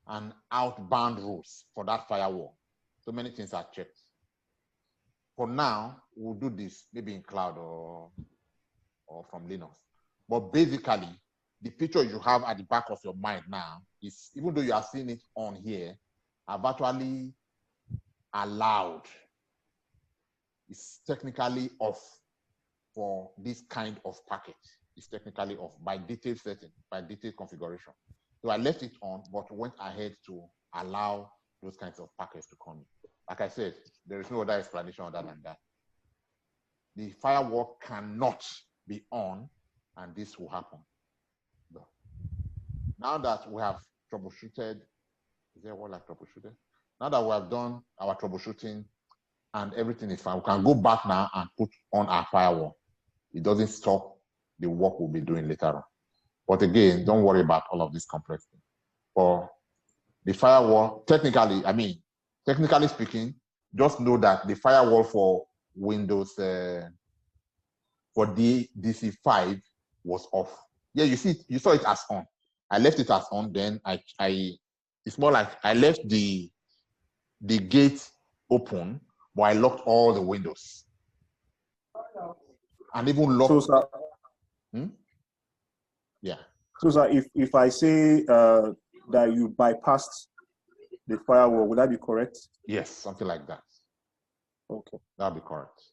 and outbound rules for that firewall. So many things are checked. For now, we'll do this maybe in cloud or from Linux. But basically, the picture you have at the back of your mind now is, even though you are seeing it on here, I've actually allowed. It's technically off for this kind of packet. It's technically off by detailed setting, by detailed configuration. So I left it on, but went ahead to allow those kinds of packets to come in. Like I said, there is no other explanation other than that. The firewall cannot be on, and this will happen. No. Now that we have troubleshooted, is there what like troubleshooted? Now that we have done our troubleshooting and everything is fine, we can go back now and put on our firewall. It doesn't stop the work we'll be doing later on. But again, don't worry about all of this complexity. For the firewall, technically speaking, just know that the firewall for Windows, for DC5 was off. Yeah, you saw it as on. I left it as on, then it's more like I left the gate open, but I locked all the windows. And even locked. Yeah. So sir, if I say that you bypassed the firewall, would that be correct? Yes, something like that. Okay. That'll be correct.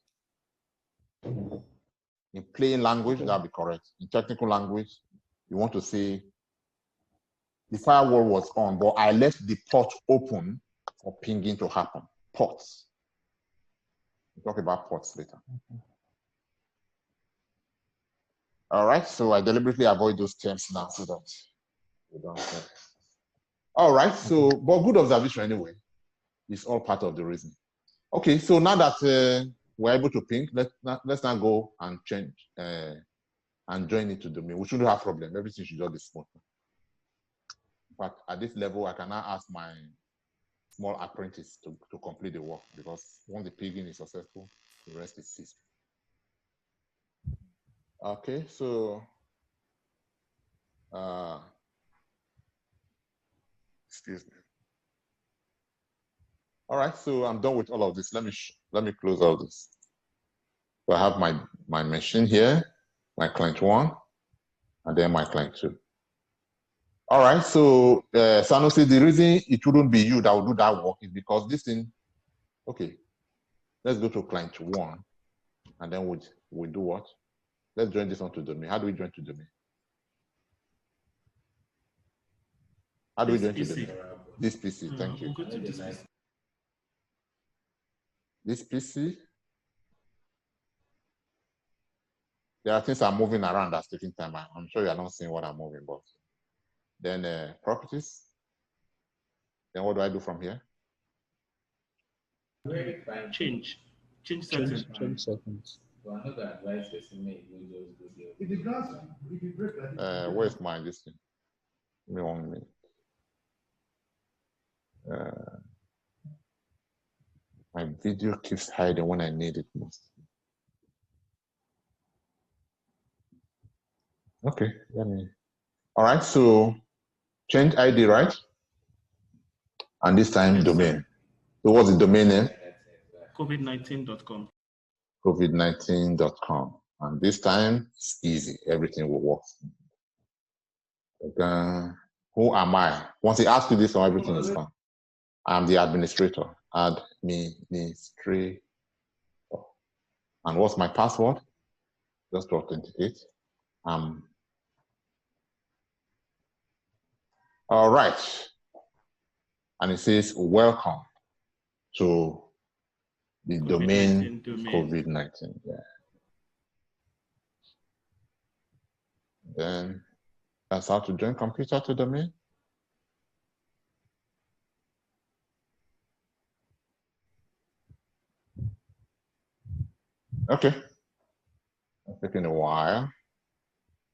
In plain language, that'll be correct. In technical language, you want to say the firewall was on, but I left the port open for pinging to happen. Ports. We'll talk about ports later. All right, so I deliberately avoid those terms now so that we don't. All right, so, but good observation anyway. It's all part of the reason. Okay, so now that we're able to ping, let's now go and change and join it to domain. We shouldn't have problem. Everything should just be smooth. But at this level, I can now ask my small apprentice to complete the work, because once the pinging is successful, the rest is ceased. Okay, so excuse me. All right, so I'm done with all of this. Let me close all this. So I have my machine here, my client 1, and then my client 2. All right, so Sanusi, the reason it wouldn't be you that will do that work is because this thing. Okay, let's go to client 1, and then we do what? Let's join this one to domain. How do we join to domain? How do we join to domain? This PC, thank you. Go to this PC. This PC. There are things I'm moving around that's taking time. I'm sure you're not seeing what I'm moving, but then properties. Then what do I do from here? Change settings. Change settings. Where's my this thing? Give me 1 minute. My video keeps hiding when I need it most. Okay, let me. All right, so change ID, right? And this time domain. So what's the domain name? COVID19.com. COVID19.com. And this time it's easy. Everything will work. Okay. Who am I? Once he asks you this, everything is fine. I'm the administrator. Administrator. And what's my password? Just to authenticate. All right. And it says, welcome to the domain COVID-19. Yeah. Then that's how to join computer to domain. Okay. It's taking a while.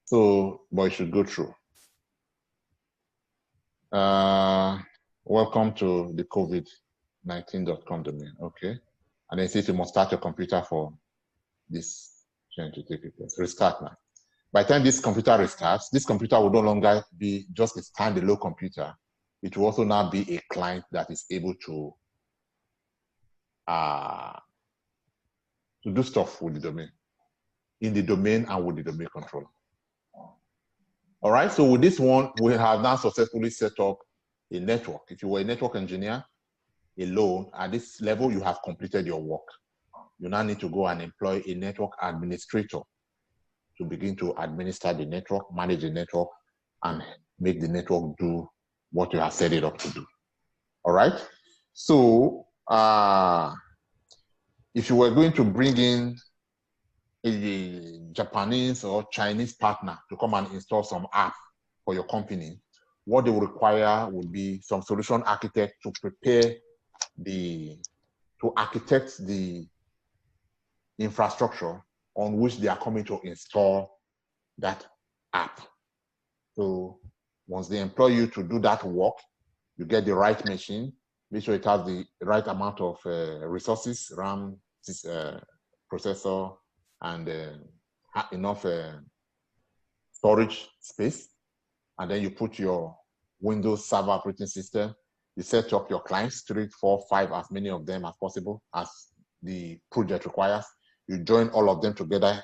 So, but it should go through. Welcome to the COVID-19.com domain. Okay. And then it says you must start your computer for this change to take place. Restart now. By the time this computer restarts, this computer will no longer be just a standalone computer. It will also now be a client that is able to do stuff with the domain, in the domain and with the domain controller. All right, so with this one, we have now successfully set up a network. If you were a network engineer alone, at this level, you have completed your work. You now need to go and employ a network administrator to begin to administer the network, manage the network, and make the network do what you have set it up to do. All right, so if you were going to bring in a Japanese or Chinese partner to come and install some app for your company, what they will require would be some solution architect to prepare to architect the infrastructure on which they are coming to install that app. So once they employ you to do that work, you get the right machine, make sure it has the right amount of resources, RAM, processor, and enough storage space. And then you put your Windows Server operating system. You set up your clients, 3, 4, 5, as many of them as possible as the project requires. You join all of them together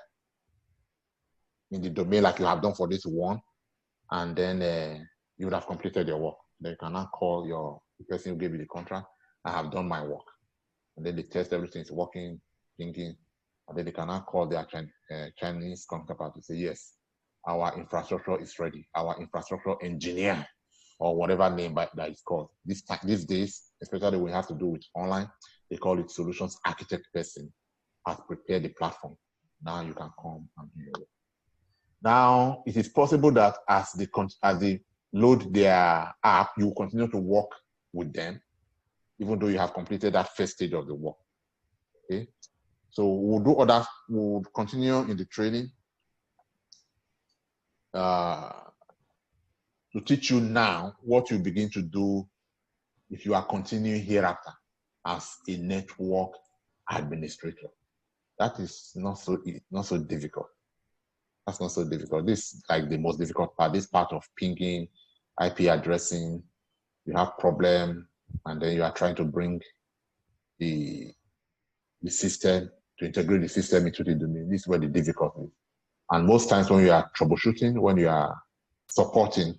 in the domain like you have done for this one, and then you would have completed your work. Then you can now call the person who gave you the contract. I have done my work. And then they test everything is working, thinking, and then they can now call their Chinese counterpart to say, yes, our infrastructure is ready. Our infrastructure engineer or whatever name that is called. These days, especially when we have to do with online, they call it solutions architect person has prepared the platform. Now you can come and do it. Now it is possible that as they load their app, you will continue to work with them, even though you have completed that first stage of the work. Okay, so we'll continue in the training to teach you now what you begin to do if you are continuing hereafter as a network administrator. That is not so difficult. That's not so difficult. This is like the most difficult part. This part of pinging, IP addressing, you have problem, and then you are trying to bring the system, to integrate the system into the domain. This is where the difficulty is. And most times when you are troubleshooting, when you are supporting,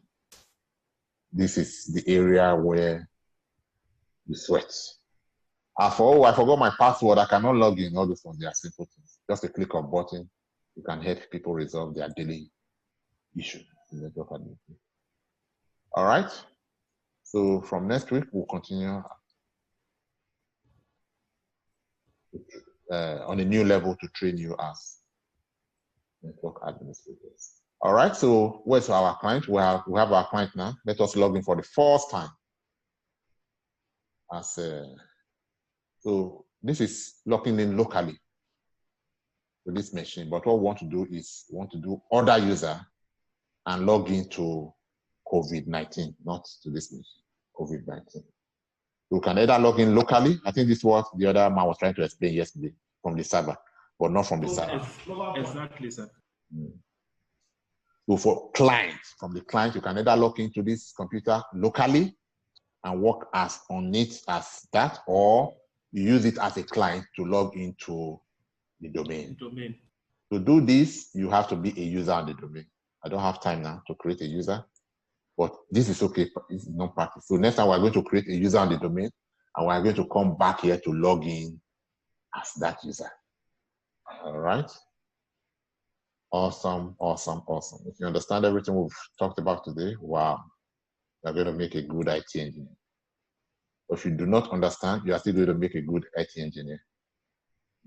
this is the area where you sweat. I forgot my password. I cannot log in. All those ones, they are simple things. Just a click of button, you can help people resolve their daily issue in network administration. All right. So from next week, we'll continue on a new level to train you as network administrators. All right. So where's our client? We have our client now. Let us log in for the first time. So this is logging in locally to this machine. But what we want to do is do other user and log into COVID-19, not to this machine, COVID-19. You can either log in locally. I think this is what the other man was trying to explain yesterday from the server, but not from the server. Exactly, sir. So for clients, from the client, you can either log into this computer locally and work on it as that, or you use it as a client to log into the domain. To do this, you have to be a user on the domain. I don't have time now to create a user, but this is okay. It's not practice. So next time we're going to create a user on the domain, and we're going to come back here to log in as that user. All right. Awesome, awesome, awesome. If you understand everything we've talked about today, wow, you're going to make a good IT engineer. If you do not understand, you are still going to make a good IT engineer.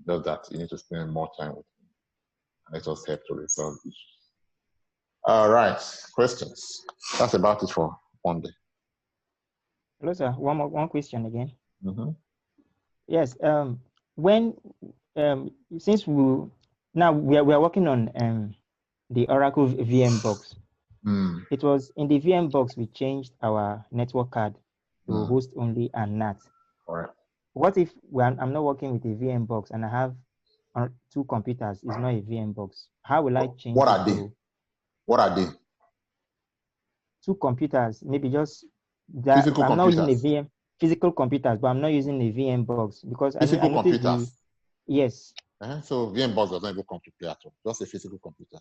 Just that you need to spend more time with him. And let us help to resolve issues. All right, questions. That's about it for one day. Hello, sir. One question again. Mm-hmm. Yes. Since we are working on the Oracle VM box. It was in the VM box we changed our network card to host only and NAT. Correct. What if I'm not working with a VM box and I have two computers? It's not a VM box. How will I change? What are they? What are they? Two computers, maybe just that. Physical I'm computers. not using a VM, physical computers, but I'm not using a VM box because physical I noticed computers. Yes. So VM box does not even come to play at all. Just a physical computer.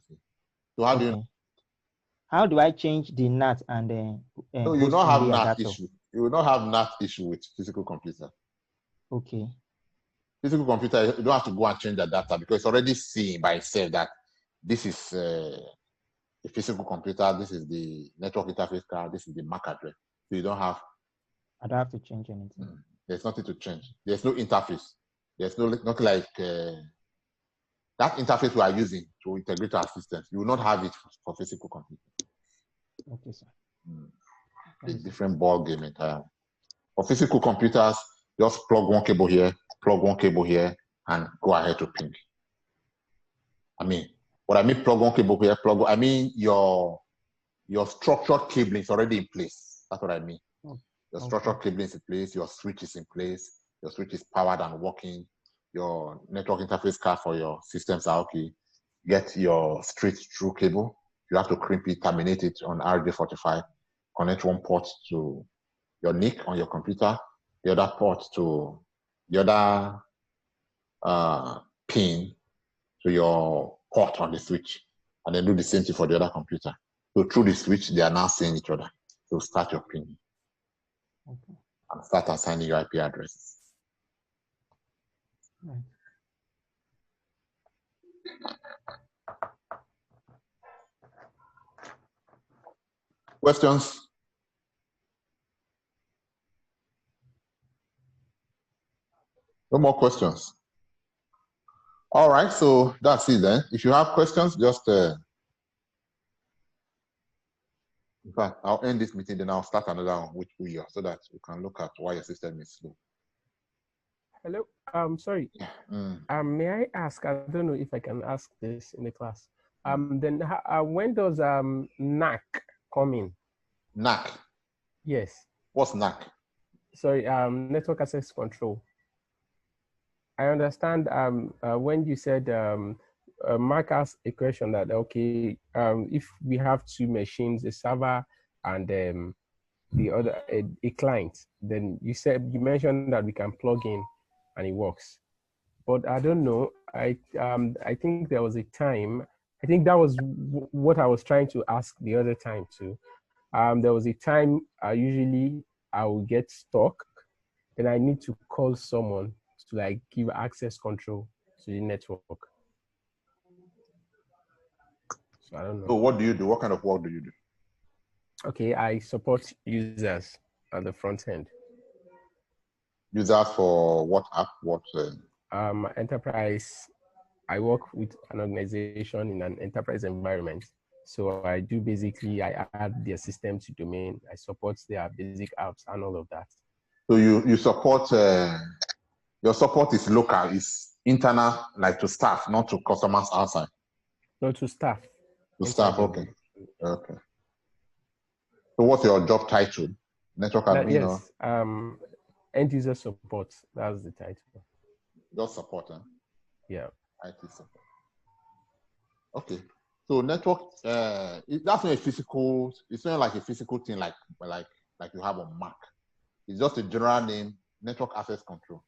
So how do you? How do I change the NAT and the? So you don't have NAT issue. You will not have NAT issue with physical computer. Okay. Physical computer, you don't have to go and change the data because it's already seen by itself that this is a physical computer, this is the network interface card, this is the MAC address. So you don't have. I don't have to change anything. There's nothing to change. There's no interface. There's not like that interface we are using to integrate our systems. You will not have it for physical computer. Okay, sir. A different ball game entirely. For physical computers, just plug one cable here, and go ahead to ping. What I mean plug one cable here, I mean your structured cabling is already in place. That's what I mean. Your structured cabling is in place, your switch is in place, your switch is powered and working, your network interface card for your systems are okay. Get your straight through cable. You have to crimp it, terminate it on RJ45, connect one port to your NIC on your computer, the other port to the other pin to your port on the switch, and then do the same thing for the other computer. So through the switch, they are now seeing each other. So start your ping and start assigning your IP addresses. Right. Questions? No more questions. All right, so that's it then. If you have questions, just in fact, I'll end this meeting, then I'll start another one with you so that we can look at why your system is slow. Hello. Sorry. May I ask? I don't know if I can ask this in the class. Then when does NAC come in? NAC. Yes. What's NAC? Sorry. Network access control. I understand. When you said Mark asked a question that okay, if we have two machines, a server and the other a client, then you mentioned that we can plug in and it works. But I don't know. I think there was a time. I think that was what I was trying to ask the other time too. There was a time usually I will get stuck, then I need to call someone to like give access control to the network. So I don't know. So what do you do? What kind of work do you do? Okay, I support users at the front end. Users for what app? What? Enterprise. I work with an organization in an enterprise environment. So I do basically, I add their system to domain. I support their basic apps and all of that. So you support, your support is local, is internal, like to staff, not to customers outside? No, to staff. To staff, okay. Okay. So what's your job title? Network admin? Yes, end user support, that's the title. Just support, huh? Yeah. IT support. Okay. So network, that's not a physical, it's not like a physical thing like you have on Mac. It's just a general name, network access control.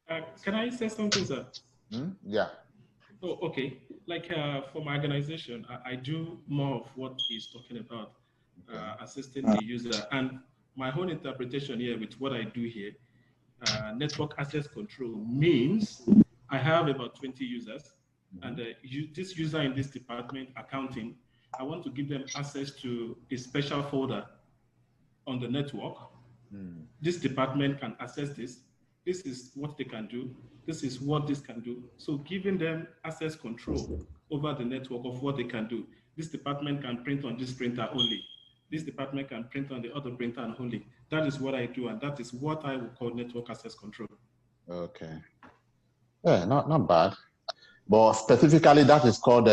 Can I say something, sir? Yeah. Oh, okay. Like for my organization, I do more of what he's talking about, assisting the user. And my whole interpretation here with what I do here, network access control means I have about 20 users, and this user in this department, accounting, I want to give them access to a special folder on the network. This department can access this. This is what they can do. This is what this can do. So giving them access control over the network of what they can do. This department can print on this printer only. This department can print on the other printer and only. That is what I do, and that is what I would call network access control. Okay. Yeah, not bad. But specifically, that is called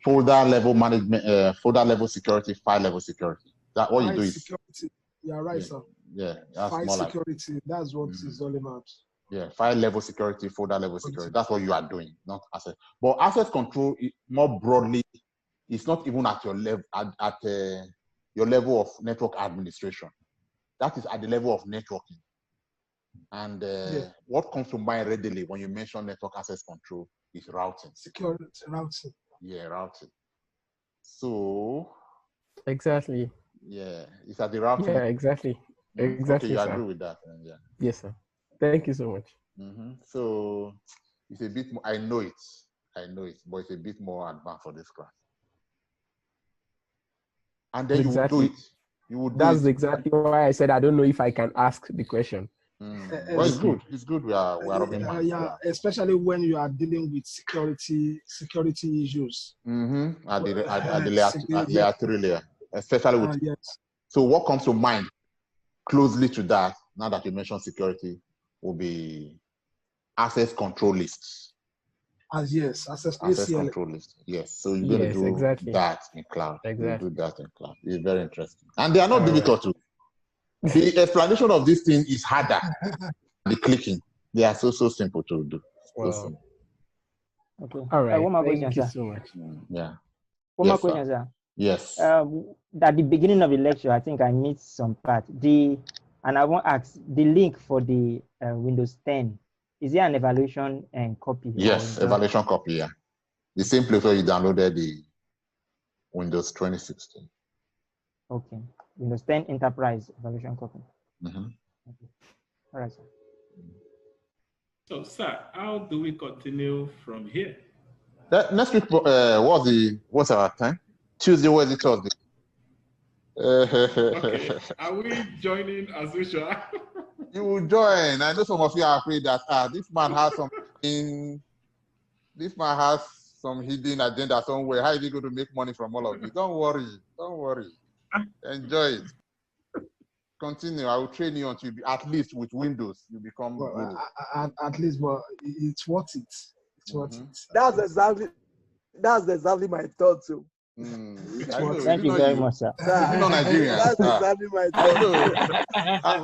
folder level management, folder level security, file level security. That what you do is security. Yeah, right, sir. Yeah, that's file more security. That's what it's all about. Yeah, file level security, folder level security. That's what you are doing, not access. But access control, more broadly, it's not even at your level at your level of network administration. That is at the level of networking. And what comes to mind readily when you mention network access control is routing. Security, routing. Yeah, routing. So exactly. Yeah, it's at the routing. Yeah, exactly. Exactly. Okay, you sir. agree with that? Yeah. Yes, sir. Thank you so much. So it's a bit more, I know it, but it's a bit more advanced for this class. And then exactly. you would do it. You would. That's exactly why I said I don't know if I can ask the question. Well, it's good. It's good. We are rubbing minds. Yeah, especially when you are dealing with security issues. At the layer 3 layer, especially with. Yes. So what comes to mind closely to that, now that you mentioned security, will be access control lists. Access control list. Yes. So you're going to do that in cloud. Exactly. You do that in cloud. It's very interesting. And they are not difficult to. The explanation of this thing is harder than the clicking. They are so simple to do. Wow. Okay. All right. One more Thank question, you sir. so much. Yeah. One more question, sir. Yes. At the beginning of the lecture, I think I missed some part. And I want to ask the link for the Windows 10. Is there an evaluation and copy? Yes, evaluation copy. Yeah. The same place where you downloaded the Windows 2016. Okay. Windows 10 Enterprise evaluation copy. Okay. All right, sir. So, sir, how do we continue from here? Next week, what's our time? Tuesday, Wednesday, Thursday. Okay. Are we joining as usual? You will join. I know some of you are afraid that this man has something. This man has some hidden agenda somewhere. How is he going to make money from all of you? Don't worry. Don't worry. Enjoy it. Continue. I will train you until you at least with Windows you become guru. At least, but it's worth it. It's worth it. That's exactly my thought too. Thank you very much, sir. If you're not Nigerian, That's exactly my I thought. know.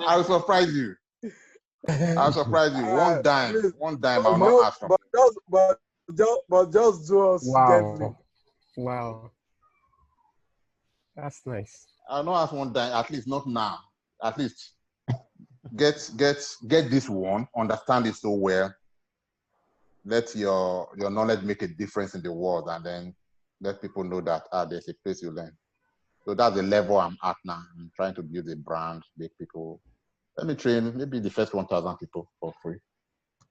I will surprise you. I'll surprise you. One dime. I'll not ask from you. But just do us gently. Wow. That's nice. I'll not ask one dime. At least not now. At least get this one. Understand it so well. Let your knowledge make a difference in the world, and then let people know that there's a place you learn. So that's the level I'm at now. I'm trying to build a brand, make people. Let me train maybe the first 1,000 people for free,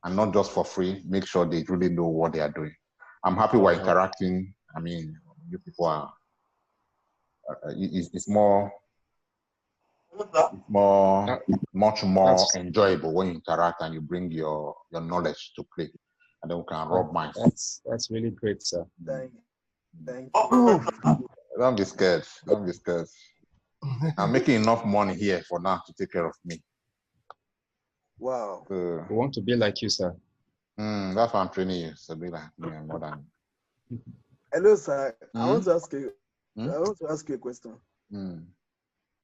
and not just for free. Make sure they really know what they are doing. I'm happy we're interacting. I mean, you people are. It's much more enjoyable when you interact and you bring your knowledge to play, and then we can rub minds. That's really great, sir. Thank you. Don't be scared. Don't be scared. I'm making enough money here for now to take care of me. Wow. We want to be like you, sir. That's why I'm training you. So be like me and more than. Hello, sir. I want to ask you. I want to ask you a question.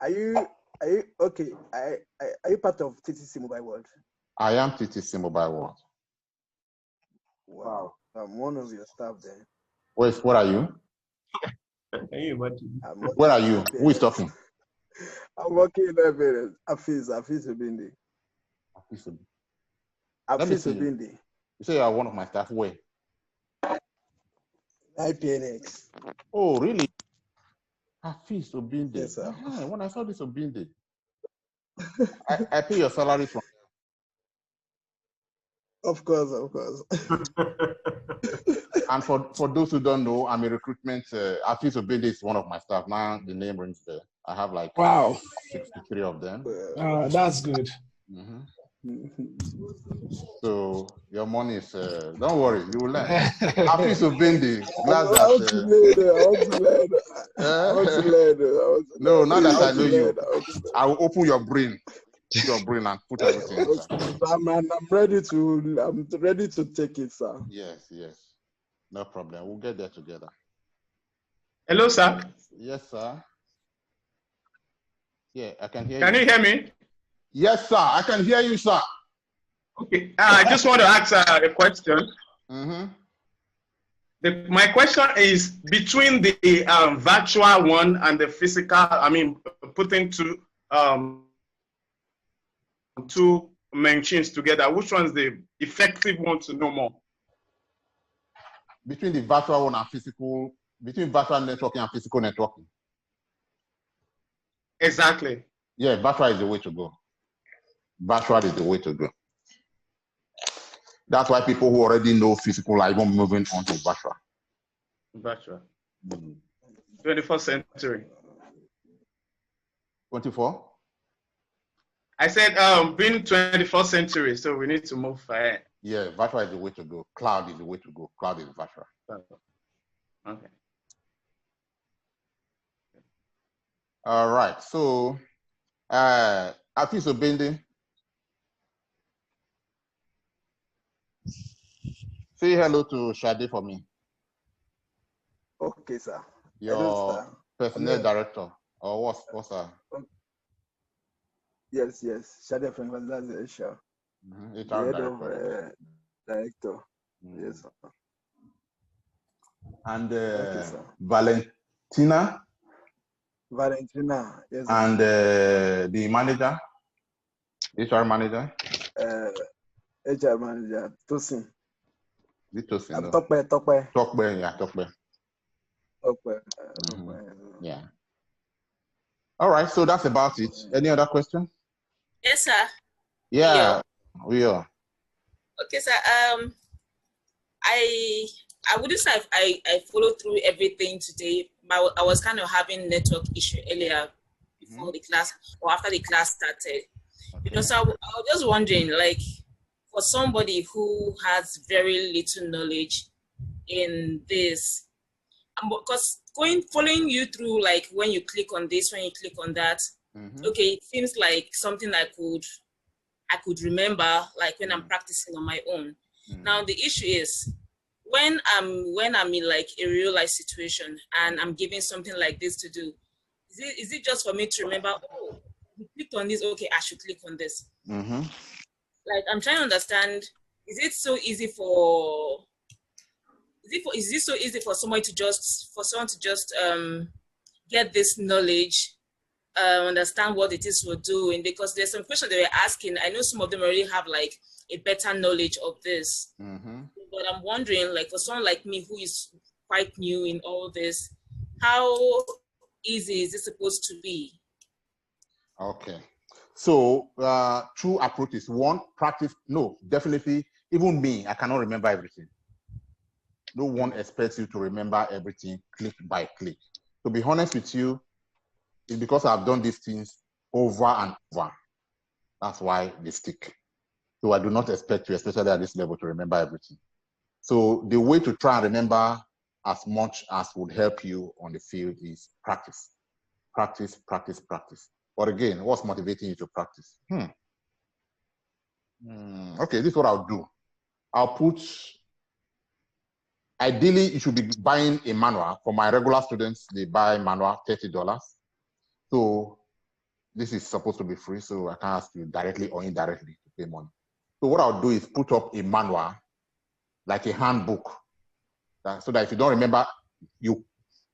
Are you okay? Are you part of TTC Mobile World? I am TTC Mobile World. Wow. I'm one of your staff there. What are you? Where are you? Who is talking? I'm working in Afis Obindi. Afis Obindi. You say you are one of my staff. Where? IPNX. Oh, really? Afis Obindi. Yes, sir. When I saw this Obindi, I pay your salary from. Of course. And for those who don't know, I'm a recruitment. Afis Obindi is one of my staff. Now the name rings there. I have like 63 of them. That's good. So your money is. Don't worry, you will learn. Afis Obindi. Glad I want to learn. No, now that I know you, I will open your brain and put everything inside. I'm ready to take it, sir. Yes. No problem. We'll get there together. Hello, sir. Yes, sir. Yeah, I can hear you. Can you hear me? Yes, sir. I can hear you, sir. Okay. I just want to ask a question. My question is between the virtual one and the physical. I mean, putting two machines together. Which one's the effective one to know more? Between the virtual one and physical, between virtual networking and physical networking. Exactly. Yeah, virtual is the way to go. Virtual is the way to go. That's why people who already know physical are even moving on to virtual. Virtual. 21st century. 24? I said being 21st century, so we need to move ahead. Yeah, virtual is the way to go. Cloud is the way to go. Cloud is virtual. Okay. All right. So, Afis Obindi, say hello to Shade for me. Okay, sir. Your hello, sir. personnel director, or what's her? Yes. Shade from HR. HR director. Director. Yes, sir. And okay, Valentina, yes. And the manager, HR manager. HR manager, Tosin. Tosin. Tokbe. Yeah. All right, so that's about it. Any other question? Yes, sir. Yeah, we are. Okay, sir. I wouldn't say I followed through everything today. But I was kind of having network issue earlier before the class or after the class started. Because I was just wondering, like, for somebody who has very little knowledge in this, because following you through, like when you click on this, when you click on that, okay, it seems like something I could remember, like when I'm practicing on my own. Now the issue is when I'm in like a real life situation and I'm given something like this to do, is it just for me to remember, oh, you clicked on this, okay, I should click on this. Like, I'm trying to understand, is it so easy for someone to just get this knowledge, understand what it is we're doing? Because there's some questions they were asking. I know some of them already have like a better knowledge of this. But I'm wondering, like, for someone like me who is quite new in all this, how easy is it supposed to be? Okay. So two approaches. One, practice. No, definitely. Even me, I cannot remember everything. No one expects you to remember everything click by click. To be honest with you, it's because I've done these things over and over. That's why they stick. So I do not expect you, especially at this level, to remember everything. So the way to try and remember as much as would help you on the field is practice. Practice, practice, practice. But again, what's motivating you to practice? Okay, this is what I'll do. I'll put, ideally, you should be buying a manual. For my regular students, they buy manual, $30. So this is supposed to be free, so I can't ask you directly or indirectly to pay money. So what I'll do is put up a manual, like a handbook, so that if you don't remember, you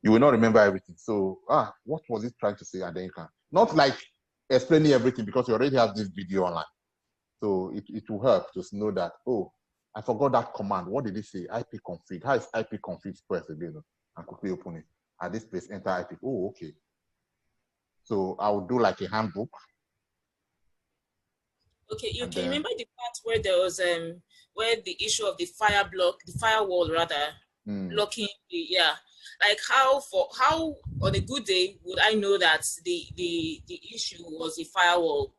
will not remember everything. So, what was it trying to say? And then you can. Not like explaining everything, because you already have this video online. So it will help to know that, oh, I forgot that command. What did it say? IP config. How is IP config pressed again? And quickly open it. At this place, enter IP. Oh, okay. So I will do like a handbook. Okay, you can remember the part where there was where the issue of the firewall rather, blocking the, like how on a good day would I know that the issue was the firewall?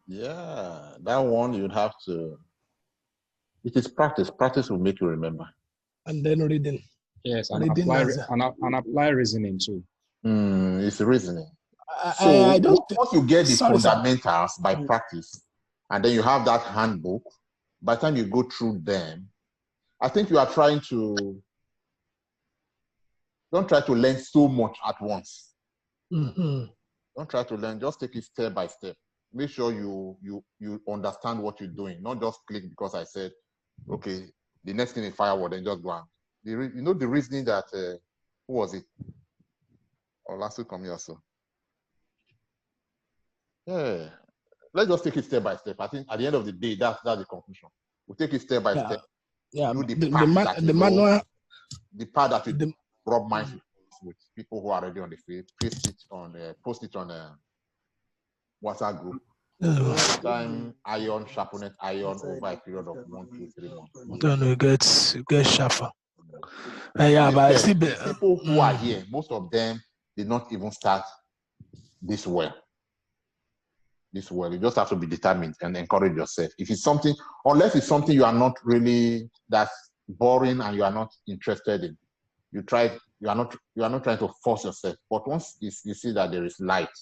Yeah, that one you'd have to. It is practice. Practice will make you remember. And then reading. Yes, and apply reasoning too. It's reasoning. I don't once you get the fundamentals by practice, and then you have that handbook, by the time you go through them, I think you are trying to, don't try to learn so much at once. Don't try to learn, just take it step by step. Make sure you understand what you're doing, not just click because I said, okay, the next thing is firewall, then just go on. You know the reasoning that, who was it? Or last week come here also. Yeah, let's just take it step by step. I think at the end of the day, that's the conclusion. We'll take it step by step. Yeah, do the manual, the part that you rub minds with people who are already on the field. Post it on WhatsApp group. Time iron, sharpen iron over a period of 1, 2, 3 months. Then we get sharper. Yeah, but I see people who are here, most of them did not even start this well. You just have to be determined and encourage yourself. If it's something, unless it's something you are not really, that's boring and you are not interested in, you are not trying to force yourself. But once you see that there is light,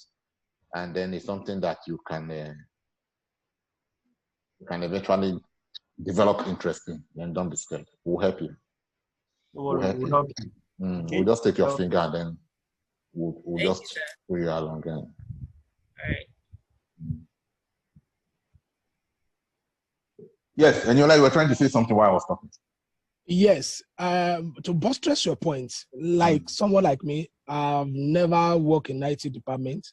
and then it's something that you can eventually develop interest in, then don't be scared. We'll help you. We'll just take your finger and then we'll just pull you along again. All right. Yes, Eniola, you were trying to say something while I was talking. Yes, to buttress your point, like someone like me, I've never worked in IT department.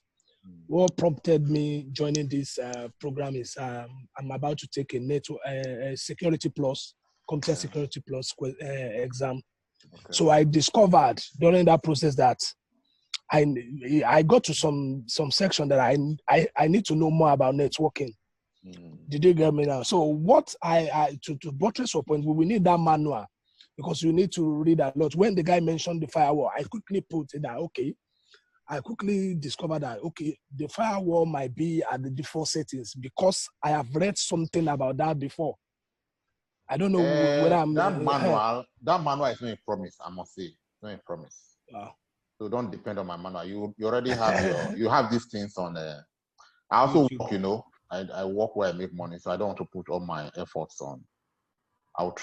What prompted me joining this program is I'm about to take a network security plus, computer security plus exam. Okay. So I discovered during that process that I got to some section that I need to know more about networking. Did you get me now? So what to buttress your point, we will need that manual because you need to read a lot. When the guy mentioned the firewall, I quickly put it that, okay, I quickly discovered that, okay, the firewall might be at the default settings because I have read something about that before. I don't know whether I'm... that manual is not a promise, I must say. It's not a promise. Wow. So don't depend on my manual. You already have you have these things on I also work, I work where I make money, so I don't want to put all my efforts on. I'll try